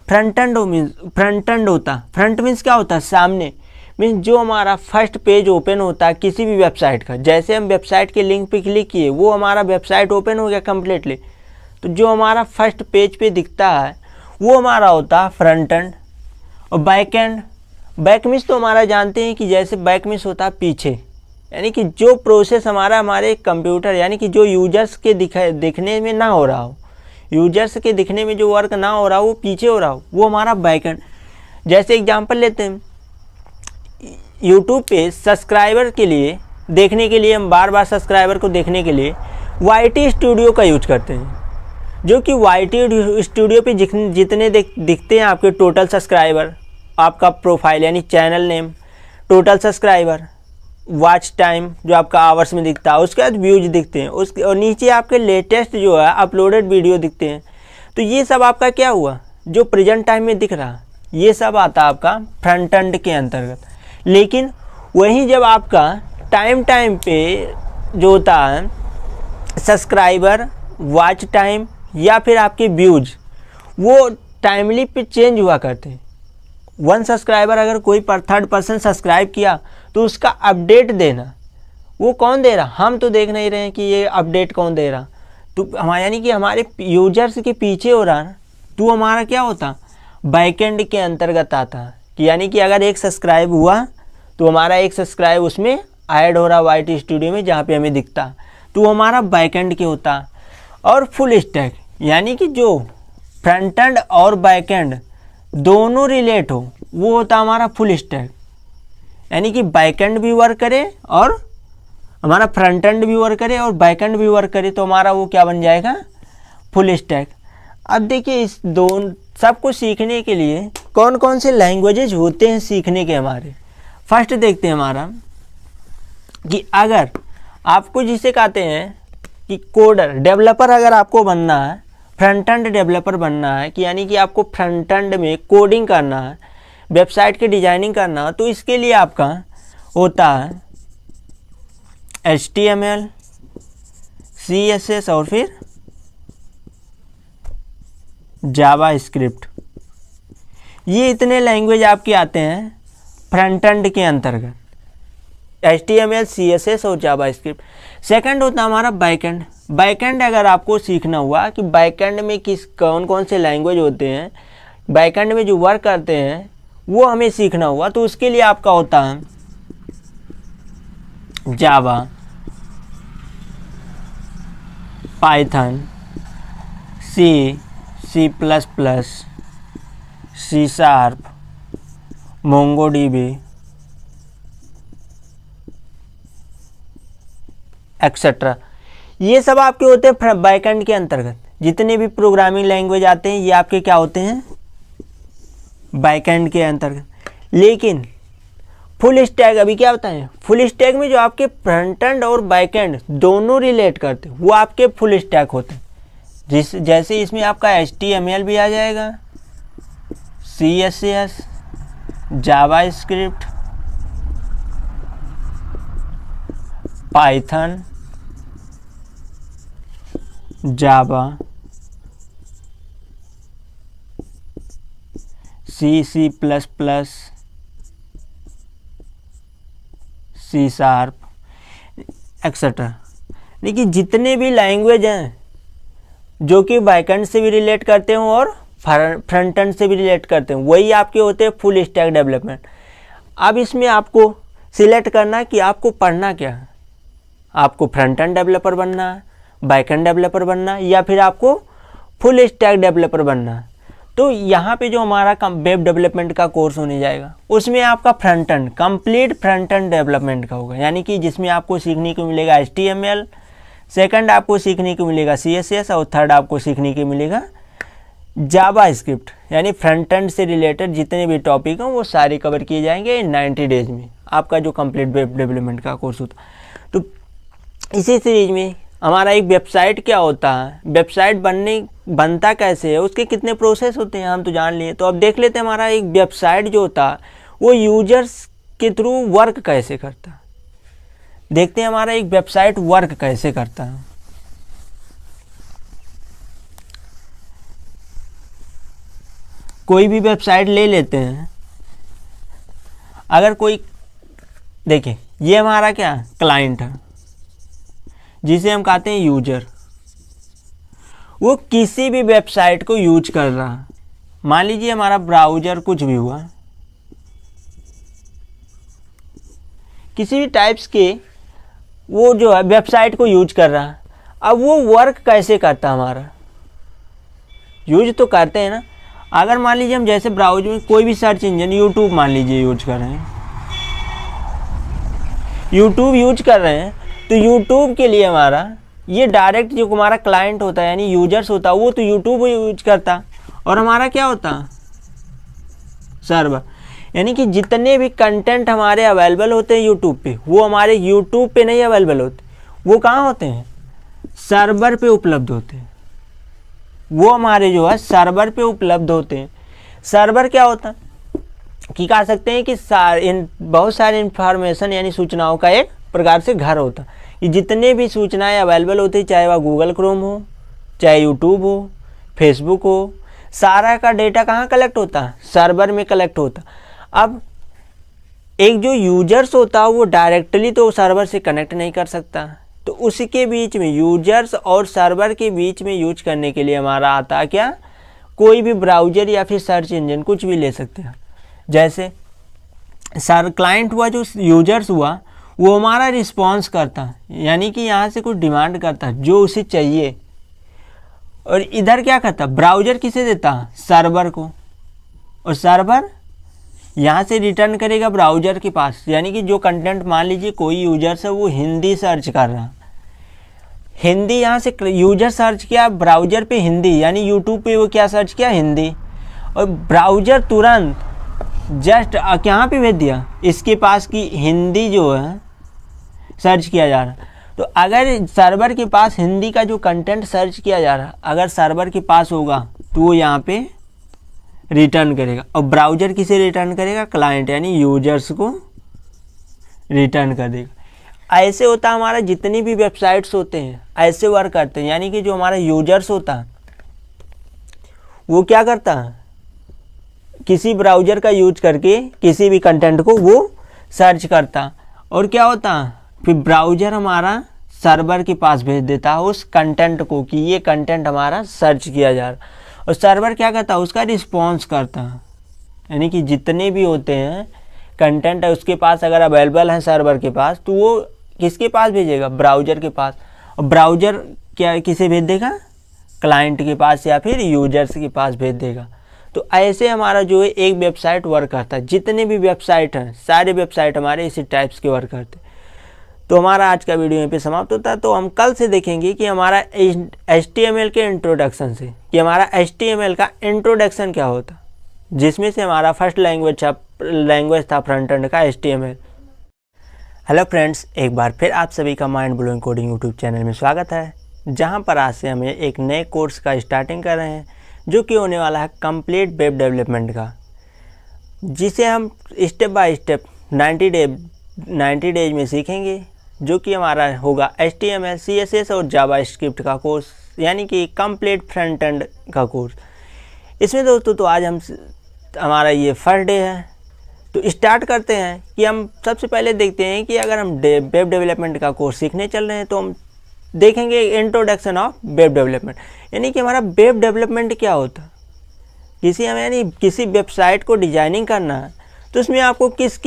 फ्रंट एंड होता। फ्रंट मीन्स क्या होता है, सामने। मीन्स जो हमारा फर्स्ट पेज ओपन होता है किसी भी वेबसाइट का, जैसे हम वेबसाइट के लिंक पे क्लिक किए वो हमारा वेबसाइट ओपन हो गया कम्प्लीटली, तो जो हमारा फर्स्ट पेज पे दिखता है वो हमारा होता है फ्रंट एंड। और बैक एंड, बैक मीन्स तो हमारा जानते हैं कि जैसे बैक मीन्स होता है पीछे, यानी कि जो प्रोसेस हमारे कंप्यूटर यानी कि जो यूजर्स के दिखने में ना हो रहा हो, यूजर्स के दिखने में जो वर्क ना हो रहा हो वो पीछे हो रहा हो, वो हमारा बैक एंड। जैसे एग्जांपल लेते हैं, यूट्यूब पे सब्सक्राइबर के लिए देखने के लिए हम बार बार सब्सक्राइबर को देखने के लिए YT स्टूडियो का यूज करते हैं, जो कि YT स्टूडियो पे जितने दिखते हैं आपके टोटल सब्सक्राइबर, आपका प्रोफाइल यानी channel name, total subscriber, watch time जो आपका आवर्स में दिखता है, उसके बाद व्यूज दिखते हैं, उसके और नीचे आपके लेटेस्ट जो है अपलोडेड वीडियो दिखते हैं। तो ये सब आपका क्या हुआ, जो प्रेजेंट टाइम में दिख रहा, ये सब आता आपका फ्रंट एंड के अंतर्गत। लेकिन वहीं जब आपका टाइम पे जो होता है सब्सक्राइबर, वॉच टाइम या फिर आपके व्यूज, वो टाइमली पे चेंज हुआ करते हैं। वन सब्सक्राइबर अगर कोई थर्ड पर्सन सब्सक्राइब किया तो उसका अपडेट देना, वो कौन दे रहा, हम तो देख नहीं रहे हैं कि ये अपडेट कौन दे रहा, तो हमारा यानी कि हमारे यूजर्स के पीछे हो रहा ना, तो हमारा क्या होता बैकएंड के अंतर्गत आता है। कि यानी कि अगर एक सब्सक्राइब हुआ तो हमारा एक सब्सक्राइब उसमें ऐड हो रहा YT स्टूडियो में जहाँ पे हमें दिखता, तो हमारा बैकएंड के होता। और फुल स्टैक यानी कि जो फ्रंट एंड और बैकएंड दोनों रिलेट हो, वो होता हमारा फुल स्टैक, यानी कि बैकएंड भी वर्क करे और हमारा फ्रंट एंड भी वर्क करे और बैकएंड भी वर्क करे, तो हमारा वो क्या बन जाएगा, फुल स्टैक। अब देखिए इस दोनों सबको सीखने के लिए कौन कौन से लैंग्वेजेज होते हैं सीखने के हमारे। फर्स्ट देखते हैं हमारा कि अगर आपको जिसे कहते हैं कि कोडर, डेवलपर अगर आपको बनना है, फ्रंट एंड डेवलपर बनना है, कि यानी कि आपको फ्रंट एंड में कोडिंग करना है, वेबसाइट की डिजाइनिंग करना है, तो इसके लिए आपका होता है HTML, CSS और फिर जावा स्क्रिप्ट। ये इतने लैंग्वेज आपके आते हैं फ्रंट एंड के अंतर्गत, HTML, CSS और जावा स्क्रिप्ट। सेकंड होता है हमारा बैकएंड। बैकएंड अगर आपको सीखना हुआ कि बैकएंड में कौन कौन से लैंग्वेज होते हैं, बैकएंड में जो वर्क करते हैं वो हमें सीखना हुआ, तो उसके लिए आपका होता है Java, Python, C++, C#, MongoDB etcetera. ये सब आपके होते हैं बैकएंड के अंतर्गत। जितने भी प्रोग्रामिंग लैंग्वेज आते हैं ये आपके क्या होते हैं, बैकएंड के अंतर्गत। लेकिन फुल स्टैक अभी क्या होता है, फुल स्टैक में जो आपके फ्रंट एंड और बैक एंड दोनों रिलेट करते हैं वो आपके फुल स्टैक होते हैं। जैसे इसमें आपका HTML भी आ जाएगा, CSS, जावास्क्रिप्ट, पाइथन, जावा, C++, C# एक्सेट्रा। देखिए जितने भी लैंग्वेज हैं जो कि बैकएंड से भी रिलेट करते हैं और फ्रंट एंड से भी रिलेट करते हैं वही आपके होते हैं फुल स्टैक डेवलपमेंट। अब इसमें आपको सिलेक्ट करना है कि आपको पढ़ना क्या है, आपको फ्रंट एंड डेवलपर बनना है, बैक एंड डेवलपर बनना है, या फिर आपको फुल स्टैक डेवलपर बनना है। तो यहाँ पे जो हमारा वेब डेवलपमेंट का कोर्स होने जाएगा उसमें आपका front end complete front end development का होगा, यानी कि जिसमें आपको सीखने को मिलेगा HTML, सेकंड आपको सीखने को मिलेगा CSS और थर्ड आपको सीखने को मिलेगा जावास्क्रिप्ट। यानी फ्रंट एंड से रिलेटेड जितने भी टॉपिक हैं वो सारे कवर किए जाएंगे इन 90 डेज में, आपका जो कंप्लीट वेब डेवलपमेंट का कोर्स होता। तो इसी सीरीज में हमारा एक वेबसाइट क्या होता है, वेबसाइट बनता कैसे है, उसके कितने प्रोसेस होते हैं हम तो जान लिए। तो अब देख लेते हैं हमारा एक वेबसाइट जो होता है वो यूजर्स के थ्रू वर्क कैसे करता है। देखते हैं हमारा एक वेबसाइट वर्क कैसे करता है। कोई भी वेबसाइट ले लेते हैं, अगर कोई देखिए ये हमारा क्या क्लाइंट है जिसे हम कहते हैं यूजर, वो किसी भी वेबसाइट को यूज कर रहा है। मान लीजिए हमारा ब्राउज़र कुछ भी हुआ, किसी भी टाइप्स के वो जो है वेबसाइट को यूज कर रहा है। अब वो वर्क कैसे करता है, हमारा यूज तो करते हैं ना। अगर मान लीजिए हम जैसे ब्राउज़र में कोई भी सर्च इंजन यूट्यूब मान लीजिए यूज कर रहे हैं, यूट्यूब यूज कर रहे हैं, तो यूट्यूब के लिए हमारा ये डायरेक्ट जो हमारा क्लाइंट होता है यानी यूजर्स होता है वो तो यूट्यूब यूज करता, और हमारा क्या होता सर्वर। यानी कि जितने भी कंटेंट हमारे अवेलेबल होते हैं यूट्यूब पे वो हमारे यूट्यूब पे नहीं अवेलेबल होते, वो कहाँ होते हैं, सर्वर पे उपलब्ध होते हैं। वो हमारे जो है सर्वर पे उपलब्ध होते हैं। सर्वर क्या होता है कि कह सकते हैं कि बहुत सारे इंफॉर्मेशन यानी सूचनाओं का एक प्रकार से घर होता है। ये जितने भी सूचनाएं अवेलेबल होती है, चाहे वह गूगल क्रोम हो, चाहे यूट्यूब हो, फेसबुक हो, सारा का डेटा कहाँ कलेक्ट होता है, सर्वर में कलेक्ट होता। अब एक जो यूजर्स होता है वो डायरेक्टली तो सर्वर से कनेक्ट नहीं कर सकता, तो उसके बीच में यूजर्स और सर्वर के बीच में यूज करने के लिए हमारा आता क्या, कोई भी ब्राउज़र या फिर सर्च इंजन कुछ भी ले सकते हैं। जैसे क्लाइंट हुआ, जो यूजर्स हुआ वो हमारा रिस्पॉन्स करता है, यानी कि यहाँ से कुछ डिमांड करता है जो उसे चाहिए, और इधर क्या करता है, ब्राउज़र किसे देता है, सर्वर को, और सर्वर यहाँ से रिटर्न करेगा ब्राउज़र के पास। यानी कि जो कंटेंट मान लीजिए कोई यूजर्स है वो हिंदी सर्च कर रहा है, हिंदी यहाँ से यूजर सर्च किया ब्राउज़र पे हिंदी, यानी यूट्यूब पे वो क्या सर्च किया, हिंदी, और ब्राउज़र तुरंत जस्ट कहाँ पे भेज दिया, इसके पास की हिंदी जो है सर्च किया जा रहा। तो अगर सर्वर के पास हिंदी का जो कंटेंट सर्च किया जा रहा अगर सर्वर के पास होगा तो वो यहाँ पे रिटर्न करेगा, और ब्राउज़र किसे रिटर्न करेगा, क्लाइंट यानी यूजर्स को रिटर्न कर देगा। ऐसे होता है हमारा जितनी भी वेबसाइट्स होते हैं ऐसे वर्क करते हैं। यानी कि जो हमारा यूजर्स होता है वो क्या करता है, किसी ब्राउज़र का यूज करके किसी भी कंटेंट को वो सर्च करता, और क्या होता है फिर ब्राउज़र हमारा सर्वर के पास भेज देता है उस कंटेंट को कि ये कंटेंट हमारा सर्च किया जा रहा, और सर्वर क्या करता है, उसका रिस्पॉन्स करता है। यानी कि जितने भी होते हैं कंटेंट है उसके पास अगर अवेलेबल है सर्वर के पास, तो वो किसके पास भेजेगा, ब्राउज़र के पास, और ब्राउज़र क्या किसे भेज देगा, क्लाइंट के पास या फिर यूजर्स के पास भेज देगा। तो ऐसे हमारा जो है एक वेबसाइट वर्क करता है। जितने भी वेबसाइट हैं सारे वेबसाइट हमारे इसी टाइप्स के वर्क करते हैं। तो हमारा आज का वीडियो यहीं पे समाप्त होता है। तो हम कल से देखेंगे कि हमारा HTML के इंट्रोडक्शन से, कि हमारा HTML का इंट्रोडक्शन क्या होता, जिसमें से हमारा फर्स्ट लैंग्वेज था फ्रंट एंड का HTML। हेलो फ्रेंड्स, एक बार फिर आप सभी का mind blowing coding YouTube channel में स्वागत है, जहां पर आज से हम एक नए कोर्स का स्टार्टिंग कर रहे हैं, जो कि होने वाला है कंप्लीट वेब डेवलपमेंट का, जिसे हम स्टेप बाय स्टेप 90 डेज में सीखेंगे, जो कि हमारा होगा HTML, CSS और जावास्क्रिप्ट का कोर्स, यानी कि कंप्लीट फ्रंट एंड का कोर्स। इसमें दोस्तों तो आज हमारा ये फर्स्ट डे है। तो स्टार्ट करते हैं कि हम सबसे पहले देखते हैं कि अगर हम वेब डेवलपमेंट का कोर्स सीखने चल रहे हैं तो हम देखेंगे इंट्रोडक्शन ऑफ वेब डेवलपमेंट, यानी कि हमारा वेब डेवलपमेंट क्या होता है। यानी किसी वेबसाइट को डिजाइनिंग करना है तो उसमें आपको किस